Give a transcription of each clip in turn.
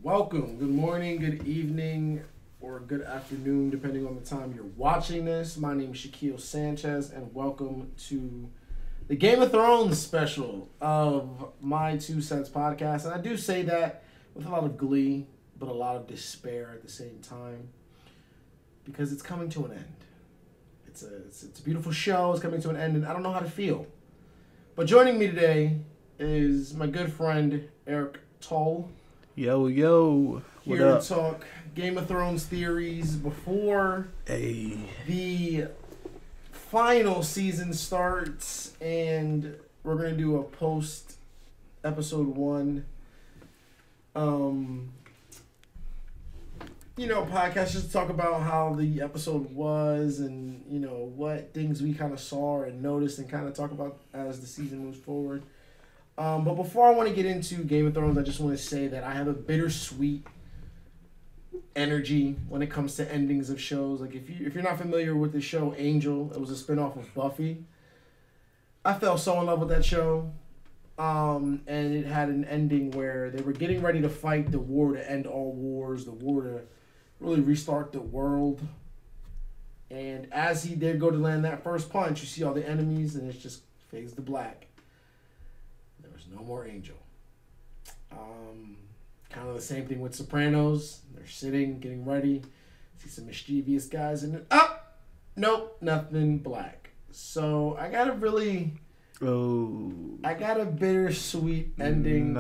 Welcome. Good morning, good evening, or good afternoon, depending on the time you're watching this. My name is Shaquille Sanchez, and welcome to the Game of Thrones special of My Two Cents podcast. And I do say that with a lot of glee, but a lot of despair at the same time, because it's coming to an end. It's a beautiful show. It's coming to an end, and I don't know how to feel. But joining me today is my good friend Eric Toll. Yo, what here up? to talk Game of Thrones theories before the final season starts, and we're gonna do a post episode 1 podcast just to talk about how the episode was and what things we kind of saw and noticed and kind of talk about as the season moves forward. But before I want to get into Game of Thrones, I just want to say that I have a bittersweet energy when it comes to endings of shows. Like if you're not familiar with the show Angel, it was a spinoff of Buffy. I fell so in love with that show. And it had an ending where they were getting ready to fight the war to end all wars, the war to really restart the world. And as he did go to land that first punch, you see all the enemies, and it just fades to black. There was no more Angel. Kind of the same thing with Sopranos. They're sitting, getting ready. See some mischievous guys, and nope, nothing, black. So I got a bittersweet ending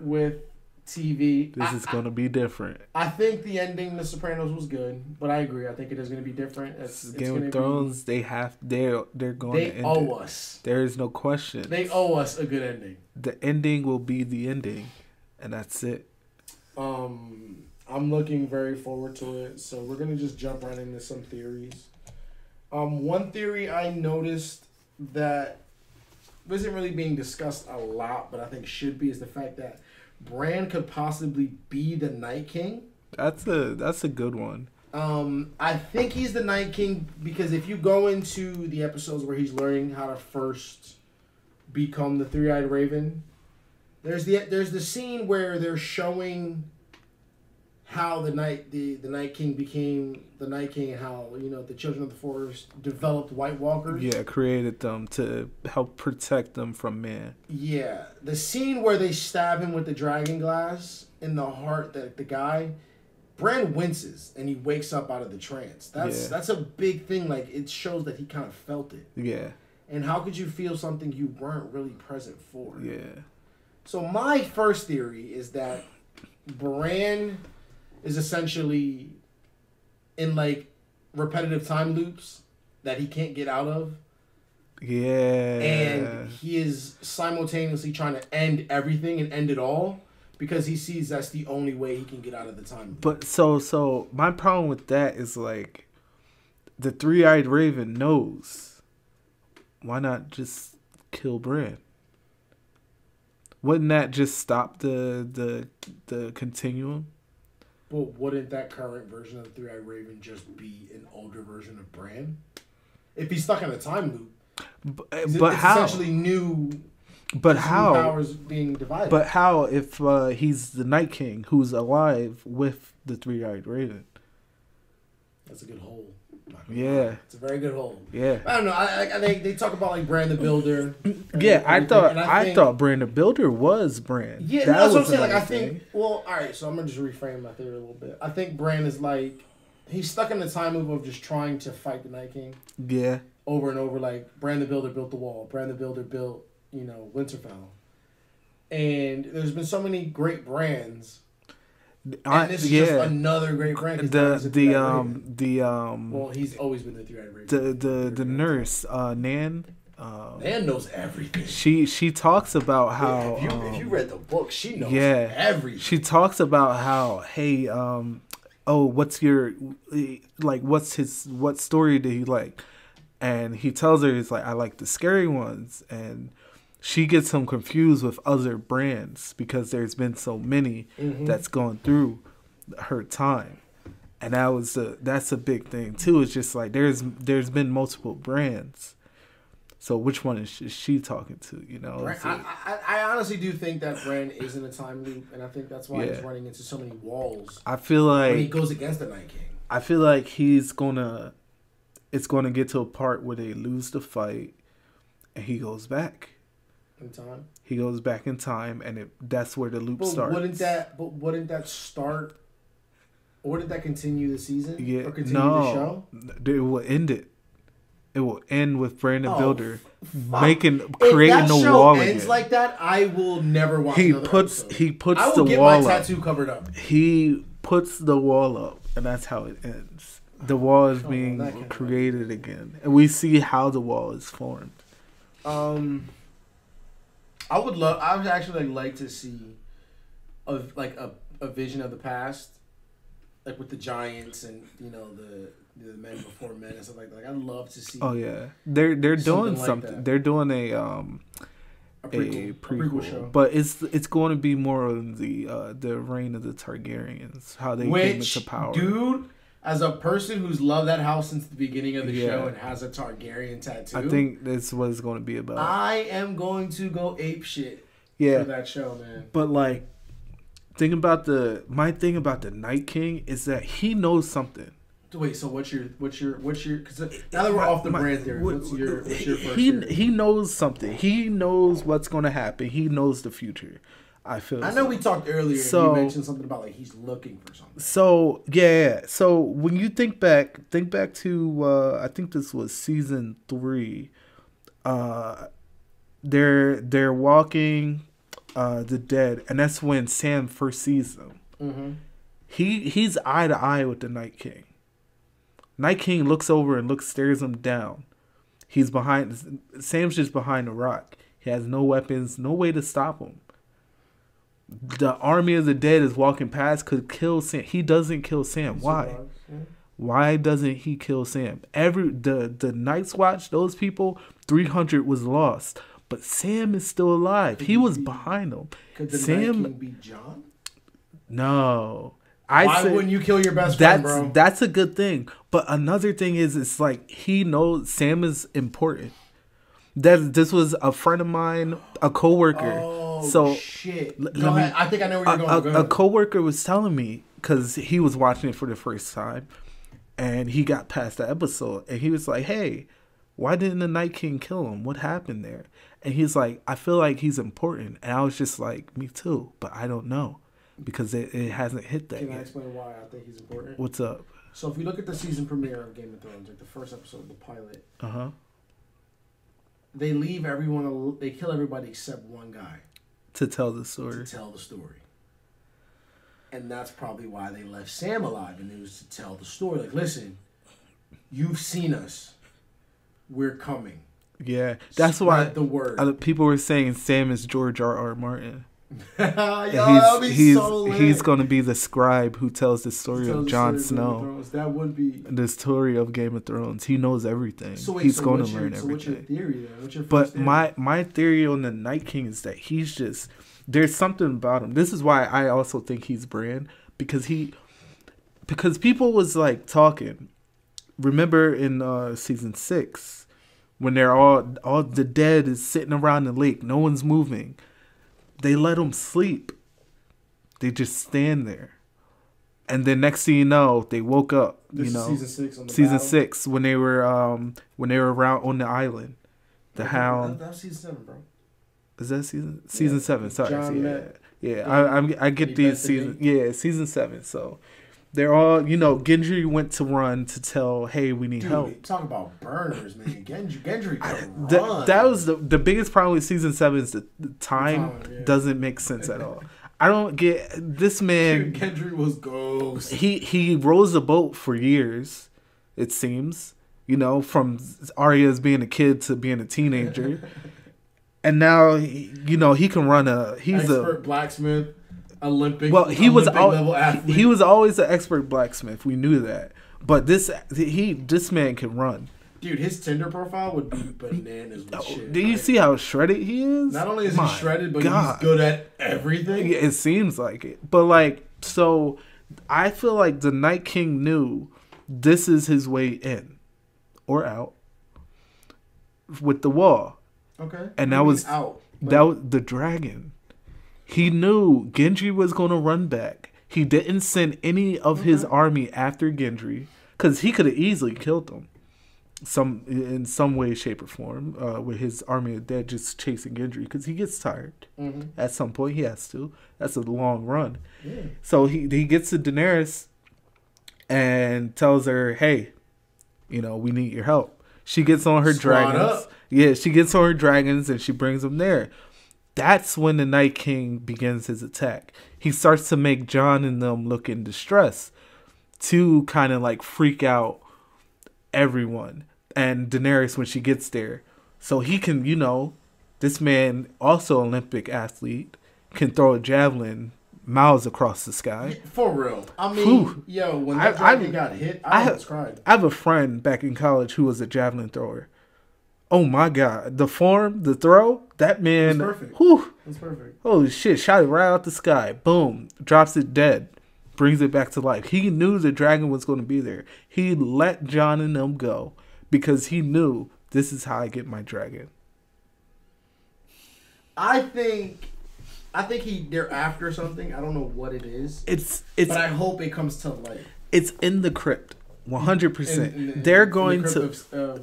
with TV. This is going to be different. I think the ending to Sopranos was good, but I agree. I think it is going to be different. It's Game of Thrones, they're going to end owe us. There is no question. They owe us a good ending. The ending will be the ending, and that's it. I'm looking very forward to it. So we're going to just jump right into some theories. One theory I noticed that isn't really being discussed a lot, but I think should be, is the fact that Bran could possibly be the Night King. That's a good one. I think he's the Night King because if you go into the episodes where he's learning how to first become the Three-Eyed Raven, there's the scene where they're showing how the Night King became the Night King, and how the Children of the Forest developed White Walkers. Yeah, created them to help protect them from man. Yeah, the scene where they stab him with the dragon glass in the heart, that the guy, Bran winces and he wakes up out of the trance. That's a big thing. Like, it shows that he kind of felt it. Yeah. And how could you feel something you weren't really present for? Yeah. So my first theory is that Bran is essentially in like repetitive time loops that he can't get out of. Yeah. And he is simultaneously trying to end everything and end it all because he sees that's the only way he can get out of the time loop. But so my problem with that is, like, the Three-Eyed Raven knows. Why not just kill Bran? Wouldn't that just stop the continuum? Well, wouldn't that current version of the Three-Eyed Raven just be an older version of Bran? If he's stuck in a time loop, but how? Essentially new. But how? New powers being divided. But how if he's the Night King who's alive with the Three-Eyed Raven? That's a good hole. Yeah, it's a very good hole. Yeah, I don't know. They talk about like Bran the Builder. Yeah, I thought Bran the Builder was Bran. Yeah, that's what I'm saying. Like, I think. Well, all right. So I'm gonna just reframe my theory a little bit. I think Bran is like he's stuck in the time loop of just trying to fight the Night King. Yeah. Over and over, like Bran the Builder built the wall. Bran the Builder built, Winterfell. And there's been so many great Brans. And this is just another great brand. Well, he's always been the Three-Eyed Raven. The nurse, Nan. Nan knows everything. She talks about how if you read the book, she knows everything. She talks about how, hey, what's your what story did he like? And he tells her, he's like, I like the scary ones. And she gets him confused with other brands because there's been so many that's gone through her time. And that's a big thing too. It's just like there's been multiple brands. So which one is she talking to? You know, right. I honestly do think that Bran is in a time loop, and I think that's why he's running into so many walls. I feel like when he goes against the Night King. I feel like it's gonna get to a part where they lose the fight, and he goes back in time. He goes back in time, and that's where the loop starts. Wouldn't that start? Or did that continue the season? Yeah, or continue the show? It will end it. It will end with Brandon Builder creating the If wall that show ends again. like that, I will never watch another episode. He puts I will the get wall my up. tattoo covered up. He puts the wall up, and that's how it ends. The wall is being created again, and we see how the wall is formed. I would actually like to see a vision of the past, like with the giants and the men before men and stuff like that. Like, I'd love to see. Oh yeah, they're doing something. Like they're doing a prequel show, but it's going to be more on the reign of the Targaryens, how they came into power. Dude, as a person who's loved that house since the beginning of the show and has a Targaryen tattoo, I think that's what it's going to be about. I am going to go ape shit for that show, man. But like, my thing about the Night King is that he knows something. Wait, so what's your? Because now that we're off the brand theory, what's your first theory? He knows something. He knows what's going to happen. He knows the future. I know we talked earlier. And you mentioned something about like he's looking for something. So yeah. So when you think back to I think this was season 3. They're walking the dead, and that's when Sam first sees them. Mm-hmm. He's eye to eye with the Night King. Night King looks over and stares him down. Sam's just behind a rock. He has no weapons, no way to stop him. The army of the dead is walking past, could kill Sam. He doesn't kill Sam. Why? Why doesn't he kill Sam? The Night's Watch, those people, 300 was lost. But Sam is still alive. He was behind them. Could the Night King be Jon? No. Why wouldn't you kill your best friend, bro? That's a good thing. But another thing is, it's like he knows Sam is important. This was a friend of mine, a coworker. Oh, shit. Go ahead. I think I know where you're going. A coworker was telling me, because he was watching it for the first time, and he got past the episode, and he was like, hey, why didn't the Night King kill him? What happened there? And he's like, I feel like he's important. And I was just like, me too, but I don't know. Because it hasn't hit that yet. Can I explain why I think he's important? What's up? So if you look at the season premiere of Game of Thrones, like the first episode, the pilot, they leave everyone. They kill everybody except one guy to tell the story. And that's probably why they left Sam alive, and it was to tell the story. Like, listen, you've seen us. We're coming. Yeah, that's Spread why the word. People were saying Sam is George R.R. Martin. He's going to be the scribe who tells the story of Jon Snow. That would be the story of Game of Thrones. He knows everything. He's going to learn everything. So what's your theory then? What's your first theory? my theory on the Night King is that he's just, there's something about him. This is why I also think he's Bran, because people was like talking. Remember in season 6 when they're all the dead is sitting around the lake, no one's moving. They let them sleep. They just stand there. And then next thing you know, they woke up. This is season 6 on the season battle? 6 when they were around on the island. The Hound. That was season 7, bro. Is that season 7? Sorry. Jon I get these seasons. Yeah, season 7. So they're all, Gendry went to run to tell, hey, we need help. Talk about burners, man. Gendry could run. That was the biggest problem with season 7 is the time doesn't make sense at all. I don't get this man. Dude, Gendry was ghost. He rows a boat for years, it seems. From Arya's being a kid to being a teenager. And now, he can run he's expert blacksmith. Olympic. Well, level athlete. He was always an expert blacksmith. We knew that. But this man can run. Dude, his Tinder profile would be bananas with shit. Do you see how shredded he is? Not only is he shredded, but he's good at everything. Yeah, it seems like it. But so I feel like the Night King knew this is his way in or out. with the wall. Okay. And that was out. That was the dragon. He knew Gendry was going to run back. He didn't send any of his army after Gendry because he could have easily killed them, in some way, shape, or form, with his army of dead just chasing Gendry because he gets tired. At some point, he has to. That's a long run. Yeah. So he gets to Daenerys and tells her, "Hey, we need your help." She gets on her dragons. Yeah, she gets on her dragons and she brings them there. That's when the Night King begins his attack. He starts to make Jon and them look in distress to kind of like freak out everyone. And Daenerys when she gets there. So he can, this man, also Olympic athlete, can throw a javelin miles across the sky. For real. I mean, when that dragon got hit, I almost cried. I have a friend back in college who was a javelin thrower. Oh my God. The form, the throw, that man. That's perfect. Whew. That's perfect. Holy shit. Shot it right out the sky. Boom. Drops it dead. Brings it back to life. He knew the dragon was going to be there. He let Jon and them go because he knew this is how I get my dragon. I think they're after something. I don't know what it is. But I hope it comes to light. It's in the crypt. 100%. They're going to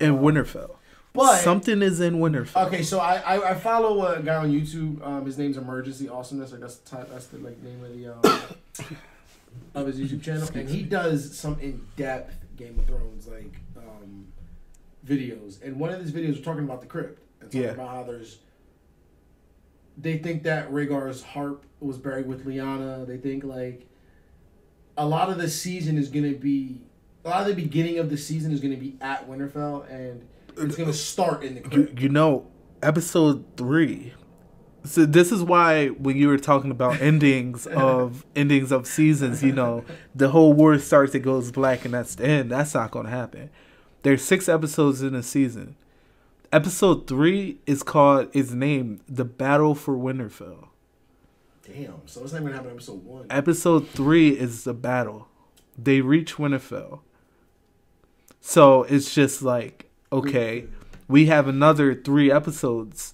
in Winterfell. But something is in Winterfell. Okay, so I follow a guy on YouTube. His name's Emergency Awesomeness. Like that's the name of the of his YouTube channel, and he does some in-depth Game of Thrones videos. And one of his videos was talking about the crypt and talking about how they think that Rhaegar's harp was buried with Lyanna. They think a lot of the season is gonna be the beginning of the season is gonna be at Winterfell and. It's going to start in the crypt. Episode 3. So this is why when you were talking about endings of seasons, the whole war starts, it goes black, and that's the end. That's not going to happen. There's 6 episodes in a season. Episode 3 is named The Battle for Winterfell. Damn. So it's not even happening in episode 1. Episode 3 is the battle. They reach Winterfell. So it's just like, okay, we have another 3 episodes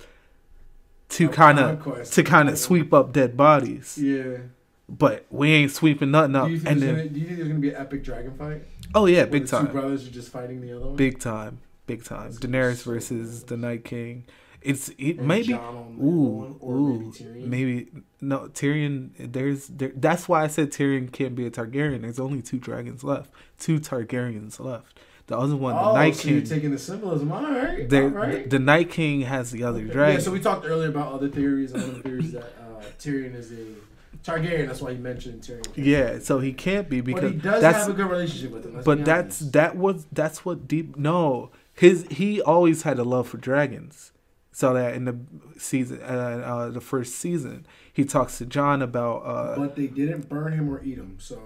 to kind of sweep up dead bodies. Yeah, but we ain't sweeping nothing up. Do you think there's gonna be an epic dragon fight? Oh yeah, big time. 2 brothers are just fighting the other one. Big time. Daenerys versus the Night King. Maybe maybe no Tyrion. That's why I said Tyrion can't be a Targaryen. There's only 2 dragons left. 2 Targaryens left. The other one, the Night King. You're taking the symbolism. All right. The Night King has the other dragon. Yeah, so we talked earlier about other theories. And one of the theories that Tyrion is a Targaryen. That's why you mentioned Tyrion. Yeah, so he can't be because he does have a good relationship with him. But that's what deep. No, he always had a love for dragons. So that in the season, the first season, he talks to Jon about. But they didn't burn him or eat him, so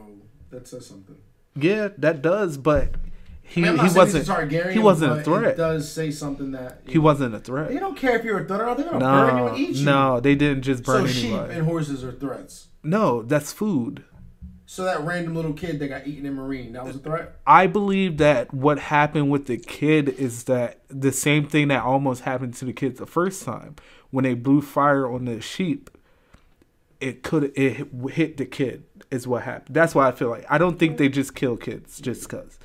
that says something. Yeah, that does, but. He wasn't a threat. It does say something that he wasn't a threat. They don't care if you're a threat or not. They're gonna burn you and eat you. No, they didn't just burn anybody. So sheep and horses are threats. No, that's food. So that random little kid that got eaten in Marine, that was a threat? I believe that what happened with the kid is that the same thing that almost happened to the kid the first time when they blew fire on the sheep. It hit the kid is what happened. That's why I feel like I don't think they just kill kids just because.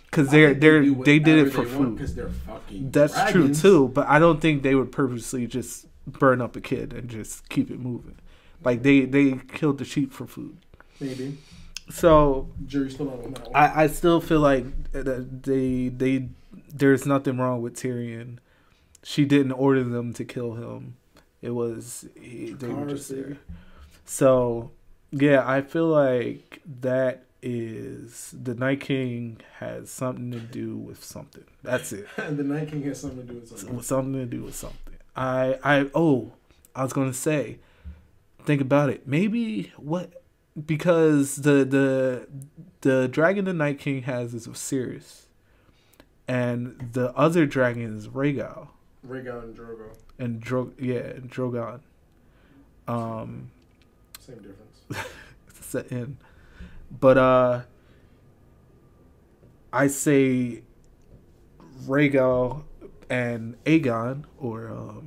Because they did it for food. Because they're fucking That's dragons. true too, but I don't think they would purposely just burn up a kid and just keep it moving. Like they killed the sheep for food. Maybe. So jury's still on that one. I still feel like there's nothing wrong with Tyrion. She didn't order them to kill him. They were just there. So yeah, I feel like that. Is the Night King has something to do with something. That's it. The Night King has something to do with something. Something to do with something. I was gonna say, think about it. Maybe because the dragon the Night King has is Osiris, and the other dragon is Rhaegal. Rhaegal and Drogo. And Drogon. Same difference. It's the end. But I say Rhaegal and Aegon, or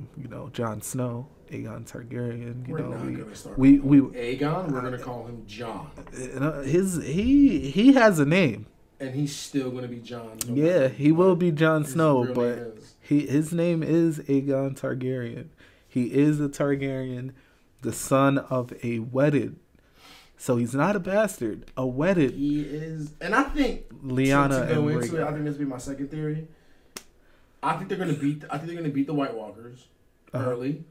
Jon Snow, Aegon Targaryen. We're not gonna start we Aegon. We're gonna call him Jon. He has a name, and he's still gonna be Jon. Yeah, he will be Jon Snow, but his name is Aegon Targaryen. He is a Targaryen, the son of a wedded. So he's not a bastard, a wedded. He is, and I think Lyanna to go and into it, I think this would be my second theory. I think they're gonna beat the White Walkers early,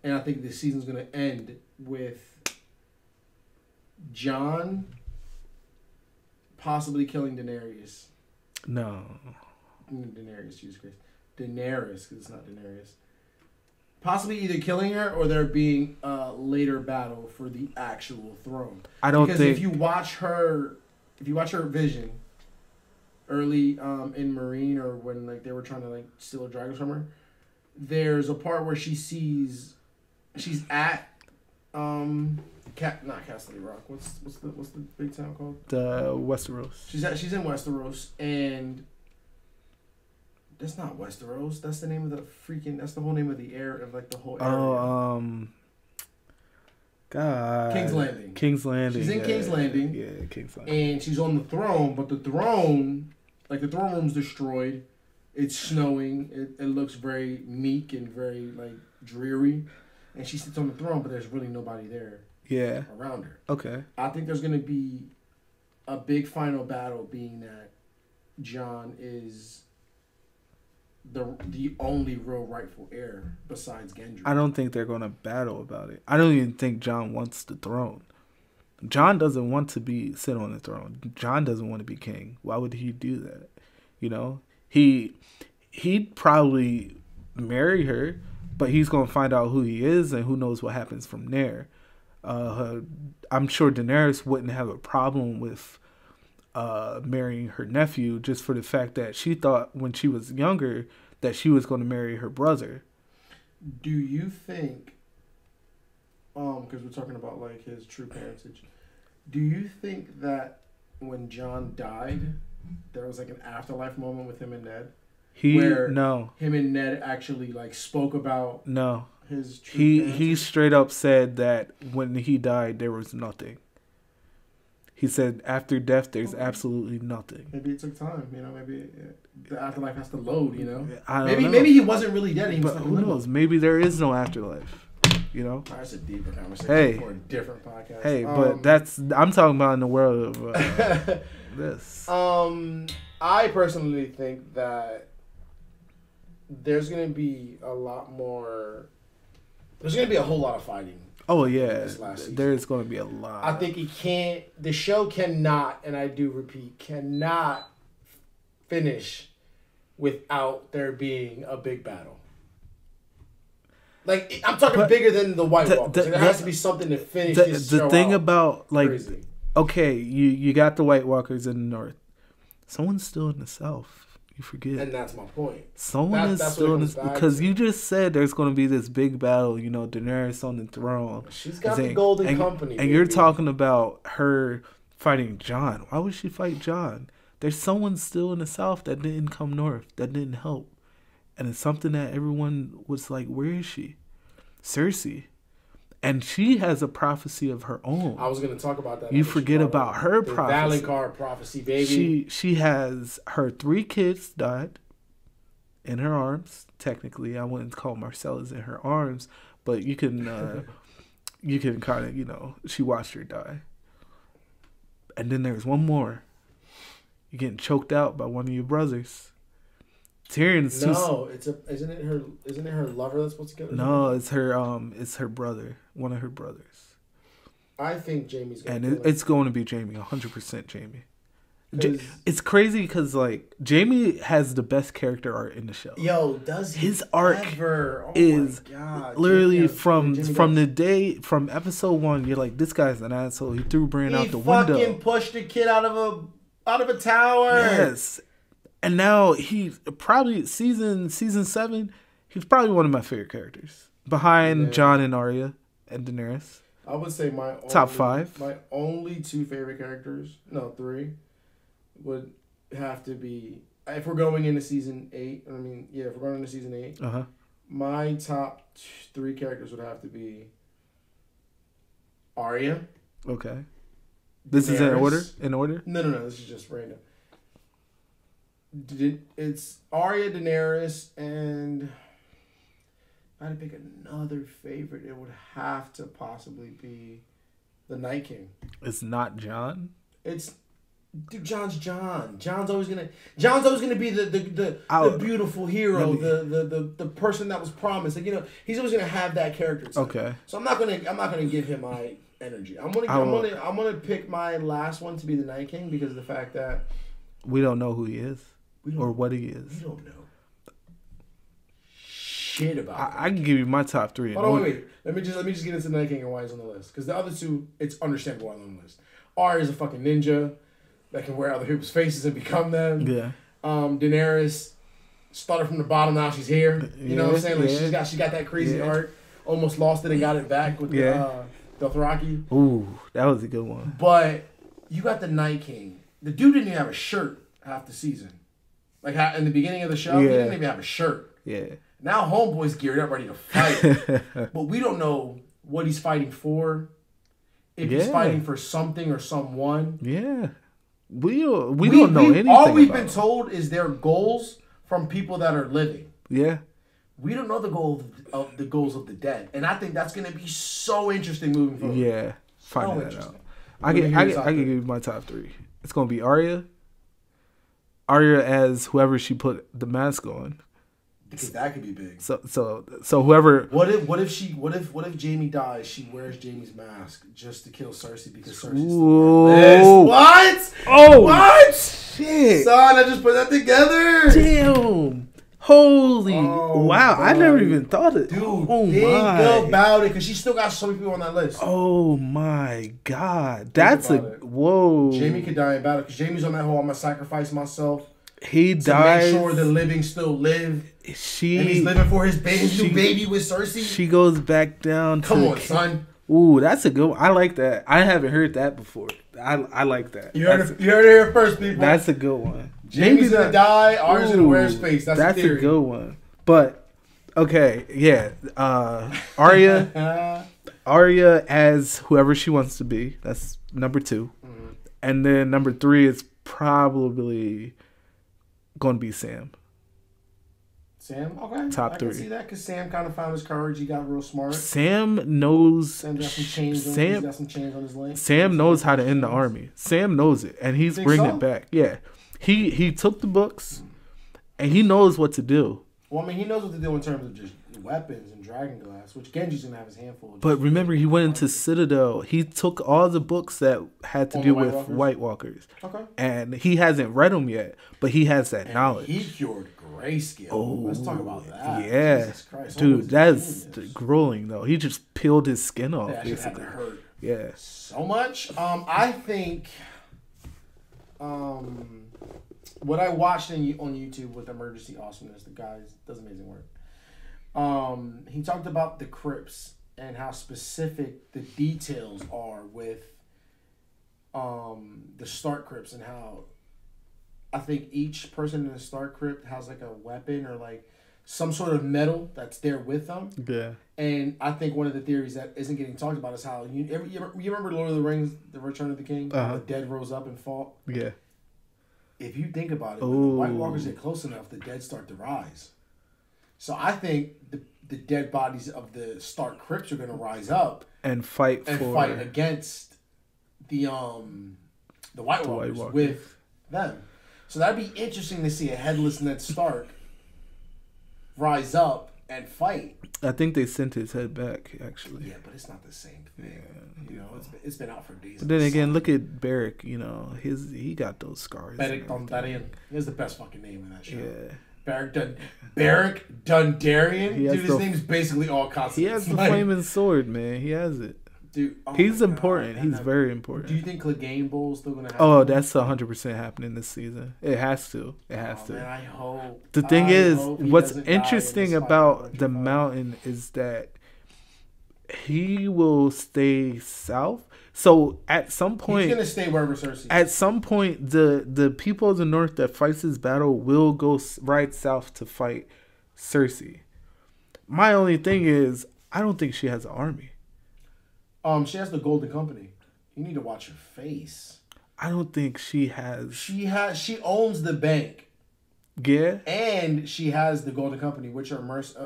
and I think the season's gonna end with Jon possibly killing Daenerys. No, Daenerys, Jesus Christ, Daenerys, because it's not Daenerys. Possibly either killing her or there being a later battle for the actual throne. I don't because think if you watch her vision early in Marine, or when like they were trying to like steal a dragon from her, there's a part where she's at not Castle Rock. What's the big town called? The Westeros. She's in Westeros, and that's not Westeros. That's the name of the freaking. That's the whole name of the air of like the whole area. God. King's Landing. King's Landing. She's in King's Landing. Yeah, King's Landing. And she's on the throne, but the throne, like the throne room's destroyed. It's snowing. It looks very meek and very like dreary. And she sits on the throne, but there's really nobody there. Yeah. Around her. Okay. I think there's gonna be a big final battle, being that Jon is the only real rightful heir besides Gendry. I don't think they're going to battle about it. I don't even think Jon wants the throne. Jon doesn't want to sit on the throne. Jon doesn't want to be king. Why would he do that? He'd probably marry her, but he's going to find out who he is, and who knows what happens from there. I'm sure Daenerys wouldn't have a problem with marrying her nephew, just for the fact that she thought when she was younger that she was going to marry her brother. Do you think, because we're talking about like his true parentage, do you think that when Jon died, there was like an afterlife moment with him and Ned? Him and Ned actually like spoke about his true parentage? He straight up said that when he died there was nothing. He said after death, there's absolutely nothing. Maybe it took time, Maybe the afterlife has to load, I don't know. Maybe he wasn't really dead. He was but who knows? Maybe there is no afterlife. That's a deeper conversation for a different podcast. Hey, but I'm talking about in the world of this. I personally think that there's gonna be a lot more. There's gonna be a whole lot of fighting. Oh yeah, there's going to be a lot. I think the show cannot, and I do repeat, cannot finish without there being a big battle. Like, I'm talking bigger than the White Walkers. There has to be something to finish this show. The thing about, like, crazy. Okay, you got the White Walkers in the north. Someone's still in the south. You forget. And that's my point. Someone is still in this, because you just said there's going to be this big battle, Daenerys on the throne. She's got the golden company. And you're talking about her fighting Jon. Why would she fight Jon? There's someone still in the south that didn't come north, that didn't help. And it's something that everyone was like, where is she? Cersei. And she has a prophecy of her own. I was going to talk about that. You forget about her prophecy. Valonqar prophecy, baby. She has her 3 kids died in her arms. Technically, I wouldn't call Marcella's in her arms, but you can kind of, she watched her die. And then there's one more. You're getting choked out by one of your brothers. Tyrion's isn't it her lover that's supposed to get? No, it's her brother, one of her brothers. I think Jaime's gonna. And it's going to be Jaime, 100% Jaime. It's crazy because like Jaime has the best character art in the show. Yo, does his arc is literally from episode 1. You're like, this guy's an asshole. He threw Bran out the window. He fucking pushed a kid out of a tower. Yes. And now he's probably season 7. He's probably one of my favorite characters behind Jon and Arya and Daenerys. I would say top 5. My only 2 favorite characters, 3, would have to be. if we're going into season 8, if we're going into season 8, my top 3 characters would have to be Arya. Okay. This is in order? In order? No. This is just random. It's Arya, Daenerys, and if I had to pick another favorite, it would have to possibly be the Night King. It's not Jon? Dude, John's Jon. John's always gonna be the beautiful hero, the person that was promised. Like, he's always gonna have that character type. Okay. So I'm not gonna give him my energy. I'm gonna pick my last one to be the Night King because of the fact that we don't know who he is or what he is. We don't know shit about him. I can give you my top 3. Hold on, wait. Let me just get into the Night King and why he's on the list. Because the other 2, it's understandable why they're on the list. Arya is a fucking ninja that can wear other people's faces and become them. Yeah. Daenerys started from the bottom, now she's here. You know what I'm saying? Like she got that crazy art. Almost lost it and got it back with the Dothraki. Ooh, that was a good one. But you got the Night King. The dude didn't even have a shirt half the season. Like in the beginning of the show, he didn't even have a shirt. Yeah. Now Homeboy's geared up, ready to fight. But we don't know what he's fighting for. If he's fighting for something or someone. Yeah. We don't know anything. All we've been told is their goals from people that are living. Yeah. We don't know the goals of the dead. And I think that's gonna be so interesting moving forward. Yeah. Finding that out. I can give you my top 3. It's gonna be Arya. Arya as whoever she put the mask on. Because that could be big. So whoever. What if Jaime dies? She wears Jaime's mask just to kill Cersei because Cersei's still What? Oh, what? Shit, son! I just put that together. Damn. Holy wow! I never even thought it. Dude, think about it because she still got so many people on that list. Oh my god, that's whoa. Jaime could die in battle because Jaime's on that whole. I'm gonna sacrifice myself. He dies. To make sure the living still live. And he's living for his new baby with Cersei. She goes back down. Come on, son. Ooh, that's a good one. I like that. I haven't heard that before. I like that. You heard it here first, people. That's a good one. Jaime's gonna die. Arya's gonna wear his face. That's a good one. But okay, yeah. Arya as whoever she wants to be. That's number 2, and then number 3 is probably going to be Sam. Sam, okay. Top 3. I can see that because Sam kind of found his courage. He got real smart. Sam knows. Sam got some chains. He's got some chains on his leg. Sam knows how to end the army. Sam knows it, and he's bringing it back. Yeah, he took the books, and he knows what to do. Well, I mean, he knows what to do in terms of just weapons and dragon glass, which Genji's gonna have his handful of. But remember, he went into Citadel. He took all the books that had to do with White Walkers. Okay. And he hasn't read them yet, but he has that knowledge. He cured grayscale. Oh, let's talk about that. Yeah, Jesus Christ. Dude, that's grueling though. He just peeled his skin off. That should have to hurt. Yeah. So much. I think. What I watched on YouTube with Emergency Awesomeness, the guy does amazing work. He talked about the crypts and how specific the details are with the Stark crypts and how I think each person in the Stark crypt has like a weapon or like some sort of metal that's there with them. Yeah. And I think one of the theories that isn't getting talked about is how you remember Lord of the Rings, The Return of the King? The dead rose up and fought. Yeah. If you think about it, when the White Walkers get close enough, the dead start to rise. So I think the dead bodies of the Stark crypts are going to rise up and fight against the White Walkers with them. So that'd be interesting to see a headless Ned Stark rise up and fight. I think they sent his head back, actually. Yeah, but it's not the same thing. Yeah, it's been out for days. But then again, look at Beric. He got those scars. Beric Dondarrion. He has the best fucking name in that show. Yeah. Beric Dondarrion? Dude, his name's basically all consonants. He has the flaming sword, man. He has it. Dude, he's important. He's very important. Do you think Clegane Bull's still going to happen? Oh, that's 100% happening this season. It has to. It has to. Man, I hope. The thing is, what's interesting about the mountain is that he will stay south. So at some He's point, gonna stay wherever Cersei. at some point, the people of the North that fights this battle will go right south to fight Cersei. My only thing is, I don't think she has an army. She has the Golden Company. You need to watch her face. I don't think she has. She owns the bank. Yeah. And she has the Golden Company, which are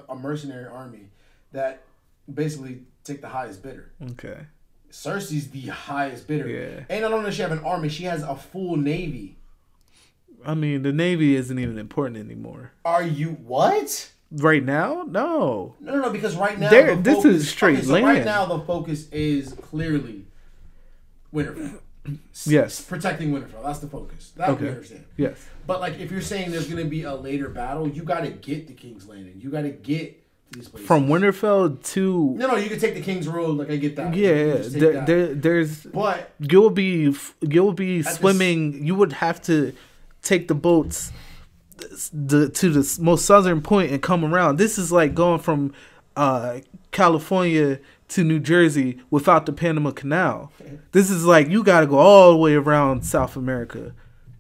a mercenary army that basically take the highest bidder. Okay. Cersei's the highest bidder. Yeah. And not only does she have an army, she has a full navy. I mean, the Navy isn't even important anymore. Are you what? Right now? No. No, because right now this is straight land. Right now the focus is clearly Winterfell. Yes. Protecting Winterfell. That's the focus. That we understand. Yes. But like if you're saying there's gonna be a later battle, you gotta get to King's Landing. You gotta get to these places. From Winterfell to No, you can take the King's Road, like I get that. Yeah, there's but you'll be swimming, you would have to take the boats to the most southern point and come around. This is like going from California to New Jersey without the Panama Canal. This is like you got to go all the way around South America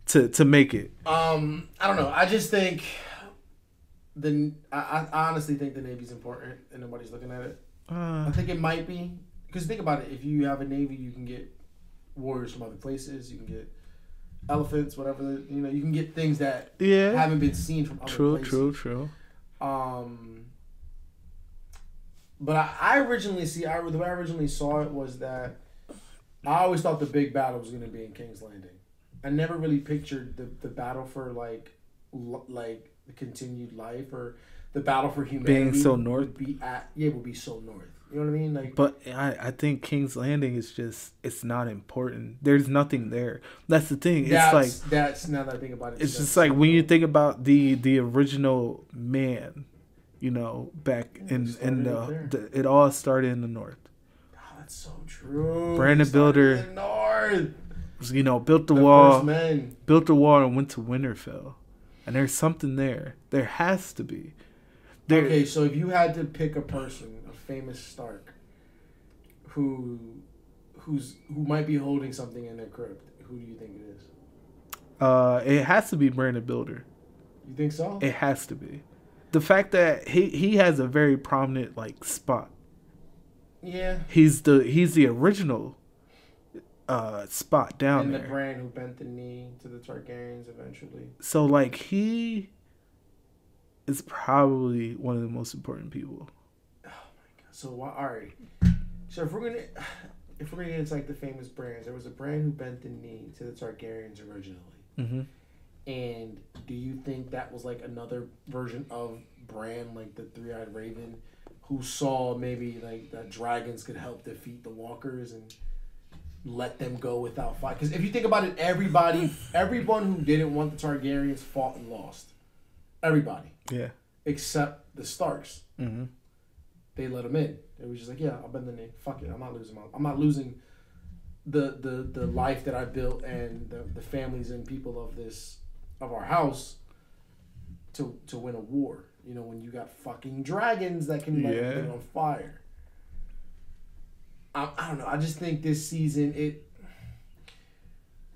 to make it. I don't know. I just think I honestly think the Navy's important and nobody's looking at it. I think it might be because think about it. If you have a Navy, you can get warriors from other places. You can get elephants, whatever. You know, you can get things that haven't been seen from other places. True. But I originally the way I originally saw it was that I always thought the big battle was going to be in King's Landing. I never really pictured the battle for like the continued life or the battle for humanity being so north. Would be so north. You know what I mean? Like, but I think King's Landing is just it's not important. There's nothing there. That's the thing. That's now that I think about it. It's just like when you think about the original man, you know, back in it all started in the north. Oh, that's so true. Brandon Builder, in the north. You know, built the wall and went to Winterfell, and there's something there. There has to be. Okay, so if you had to pick a person, a famous Stark, who might be holding something in their crypt, who do you think it is? It has to be Brandon Builder. You think so? It has to be. The fact that he has a very prominent like spot. Yeah. He's the original spot down there. And the Bran who bent the knee to the Targaryens eventually. So like he is probably one of the most important people. Oh my god! So all right. So if we're gonna get into like the famous brands, there was a Bran who bent the knee to the Targaryens originally. Mm-hmm. And do you think that was like another version of Bran, like the three-eyed raven, who saw maybe like that dragons could help defeat the walkers and let them go without fight? Because if you think about it, everyone who didn't want the Targaryens fought and lost. Everybody. Yeah. Except the Starks. Mm-hmm. They let him in. They was just like, yeah, I'll bend the knee. Fuck it. I'm not losing the life that I built and the families and people of our house to win a war. You know, when you got fucking dragons that can light everything on fire. I don't know. I just think this season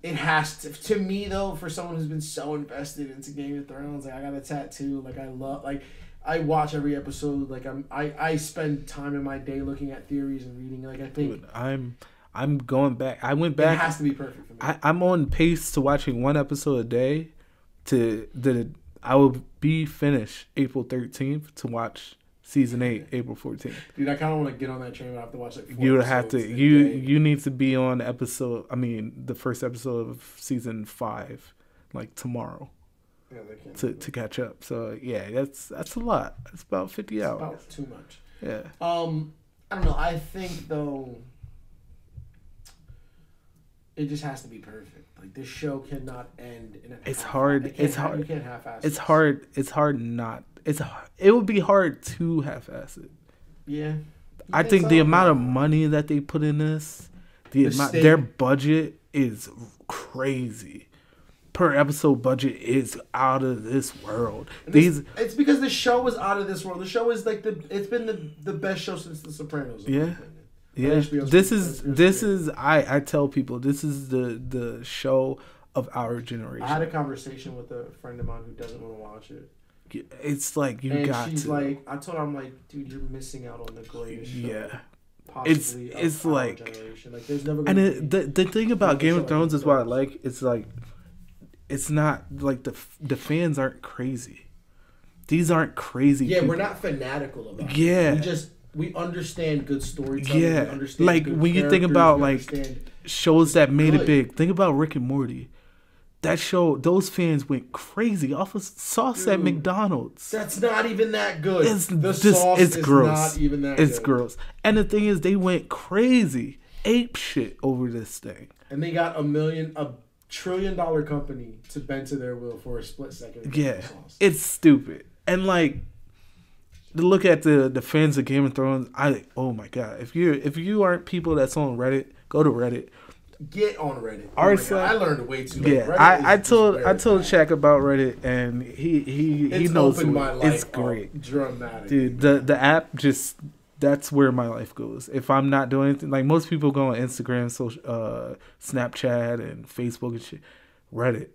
it has to me though, for someone who's been so invested into Game of Thrones, like I got a tattoo, I watch every episode, like I spend time in my day looking at theories and reading, like I think I'm going back. I went back. It has to be perfect for me. I'm on pace to watching one episode a day. I will be finished April 13th to watch season 8 April 14th. Dude, I kind of want to get on that train, but I have to watch like 4 You would have to. You need to be on the first episode of season 5, like tomorrow. Yeah, they can't to catch up. So yeah, that's a lot. It's about 50 hours. About too much. Yeah. I don't know. I think though, it just has to be perfect. Like this show cannot end in a. It's hard. You can't half-ass. It's hard. It's hard not. It would be hard to half-ass it. Yeah. I think the amount of money that they put in this, their budget is crazy. Per episode budget is out of this world. It's because the show is out of this world. The show is like it's been the best show since The Sopranos. Yeah, this is I tell people this is the show of our generation. I had a conversation with a friend of mine who doesn't want to watch it. It's like you and got she's to. like, I told her, I'm like, dude, you're missing out on the greatest show. Yeah, possibly it's our like generation. Like, there's never gonna and the thing about Game of Thrones is what I like. It's like it's not like the fans aren't crazy. These aren't crazy. Yeah, people. we're not fanatical about it. Yeah, we understand good storytelling. Yeah, we understand like good when you think about like understand shows that made it big. Think about Rick and Morty. That show, those fans went crazy off of sauce at McDonald's. That's not even that good. It's sauce is gross. Not even that it's good. gross. And the thing is, they went crazy, ape shit over this thing. And they got $1 trillion company to bend to their will for a split second. Yeah, it's stupid. And like, to look at the fans of Game of Thrones, oh my god, if you aren't people that's on Reddit, go to Reddit. Get on Reddit. I learned way too late. Yeah, I told Shaq about Reddit, and he knows it's great. Dramatic, dude. The app that's where my life goes. If I'm not doing anything, like most people go on Instagram, Snapchat, and Facebook and shit. Reddit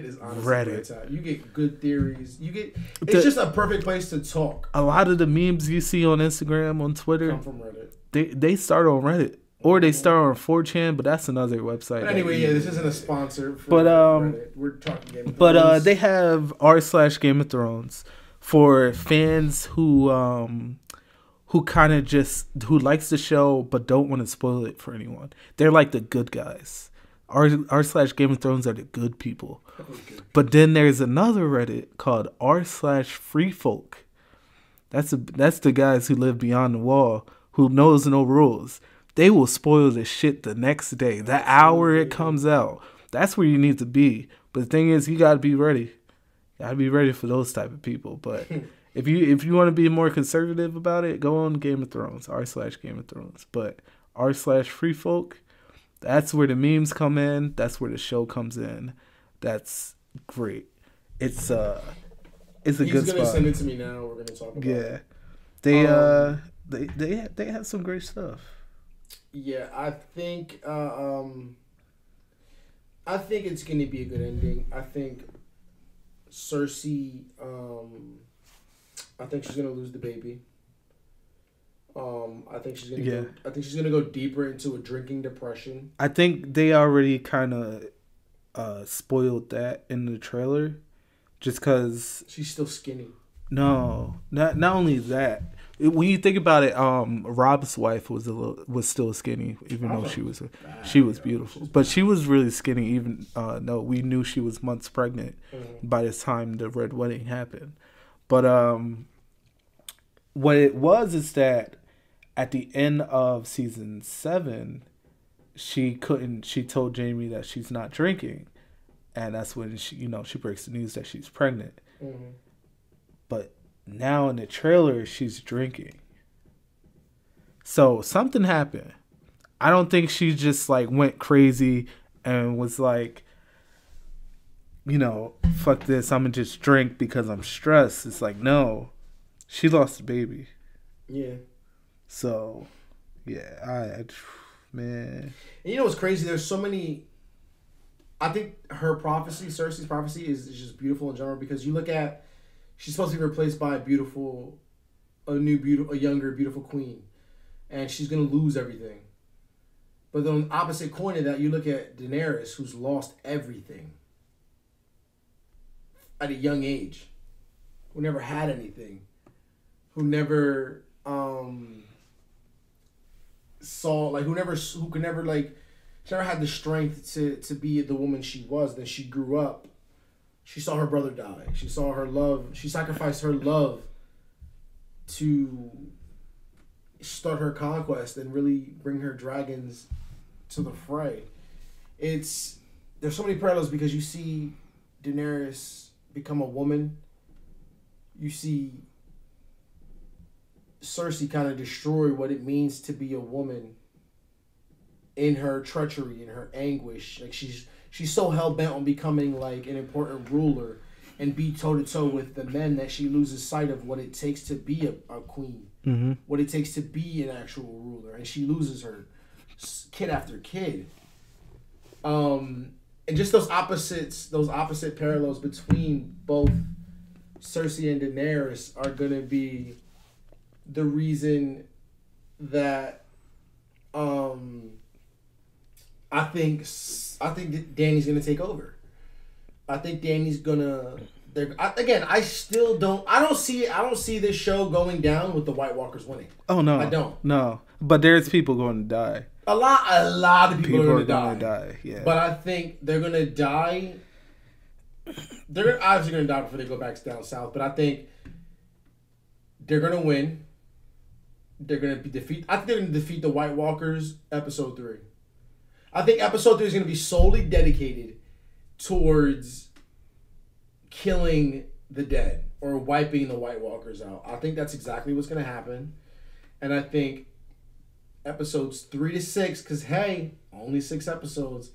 is honestly you get good theories. It's just a perfect place to talk. A lot of the memes you see on Instagram, on Twitter, come from Reddit. They start on Reddit. Or they start on 4chan, but that's another website. But anyway, this isn't a sponsor for Reddit. We're talking Game of Thrones. But they have r/Game of Thrones for fans who kind of who likes the show but don't want to spoil it for anyone. They're like the good guys. r/Game of Thrones are the good people. But then there's another Reddit called r/Free Folk. That's the guys who live beyond the wall, who knows no rules. They will spoil the shit the next day. The hour it comes out. That's where you need to be. But the thing is, you gotta be ready. You gotta be ready for those type of people. But if you want to be more conservative about it, go on Game of Thrones, r/Game of Thrones. But r/Free Folk, that's where the memes come in. That's where the show comes in. That's great. It's a good spot. He's gonna send it to me now. We're gonna talk about it. They have some great stuff. Yeah, I think it's gonna be a good ending. I think Cersei, I think she's gonna lose the baby. I think she's gonna go deeper into a drinking depression. I think they already kind of spoiled that in the trailer, just because she's still skinny. No, not only that. When you think about it, Rob's wife was still skinny, even though she was beautiful, but she was really skinny. Even though we knew she was months pregnant by the time the Red Wedding happened. But what it was is that at the end of season 7, she told Jamie that she's not drinking, and that's when she breaks the news that she's pregnant. Mm-hmm. But now in the trailer, she's drinking. So something happened. I don't think she just like went crazy and was like, fuck this, I'm gonna just drink because I'm stressed. It's like, no, she lost the baby. Yeah. So, yeah, man. And you know what's crazy? There's so many. I think Cersei's prophecy is just beautiful in general, because you look at. She's supposed to be replaced by a younger, beautiful queen. And she's going to lose everything. But then on the opposite coin of that, you look at Daenerys, who's lost everything. At a young age. Who never had anything. Who never she never had the strength to be the woman she was. Then she grew up. She saw her brother die. She saw her love. She sacrificed her love to start her conquest and really bring her dragons to the fray. There's so many parallels, because you see Daenerys become a woman. You see Cersei kind of destroy what it means to be a woman in her treachery, in her anguish. Like she's so hell-bent on becoming like an important ruler, and be toe to toe with the men, that she loses sight of what it takes to be a queen, what it takes to be an actual ruler, and she loses her kid after kid. And just those opposite parallels between both Cersei and Daenerys are gonna be the reason that I think that Dany's gonna take over. I think Dany's gonna. I don't see this show going down with the White Walkers winning. Oh no, I don't. No, but there's people going to die. A lot of people are going to die. Yeah, but I think they're gonna die. They're obviously gonna die before they go back down south. But I think they're gonna win. They're gonna defeat. I think they're gonna defeat the White Walkers. Episode 3. I think episode 3 is gonna be solely dedicated towards killing the dead or wiping the White Walkers out. I think that's exactly what's gonna happen, and I think episodes 3 to 6, because hey, only 6 episodes.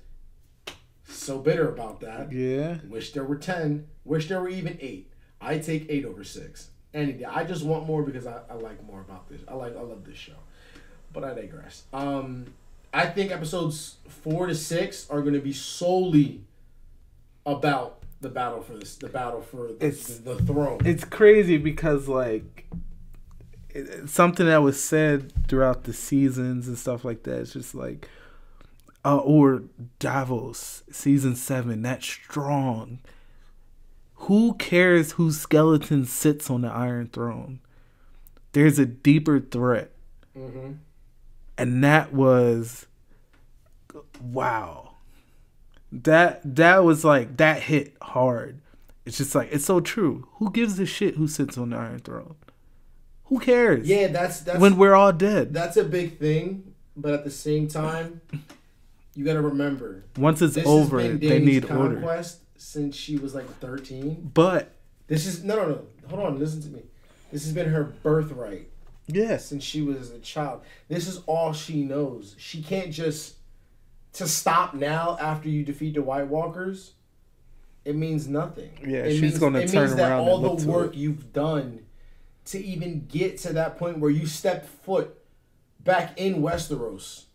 So bitter about that. Yeah. Wish there were 10. Wish there were even 8. I take 8 over 6 any day. I just want more because I like more about this. I love this show, but I digress. I think episodes 4 to 6 are going to be solely about the battle for the throne. It's crazy because like something that was said throughout the seasons and stuff like that. It's just like, or Davos season 7, that's strong. Who cares whose skeleton sits on the Iron Throne? There's a deeper threat, and that was wow. That was like that hit hard. It's just like it's so true. Who gives a shit who sits on the Iron Throne? Who cares? Yeah, that's when we're all dead. That's a big thing, but at the same time, you got to remember, once it's over, they need order. Conquest since she was like 13. But this is no. Hold on, listen to me. This has been her birthright. Yeah, since she was a child. This is all she knows. She can't just to stop now after you defeat the White Walkers. It means nothing. Yeah, she's going to turn around. It means that all the work you've done to even get to that point where you stepped foot back in Westeros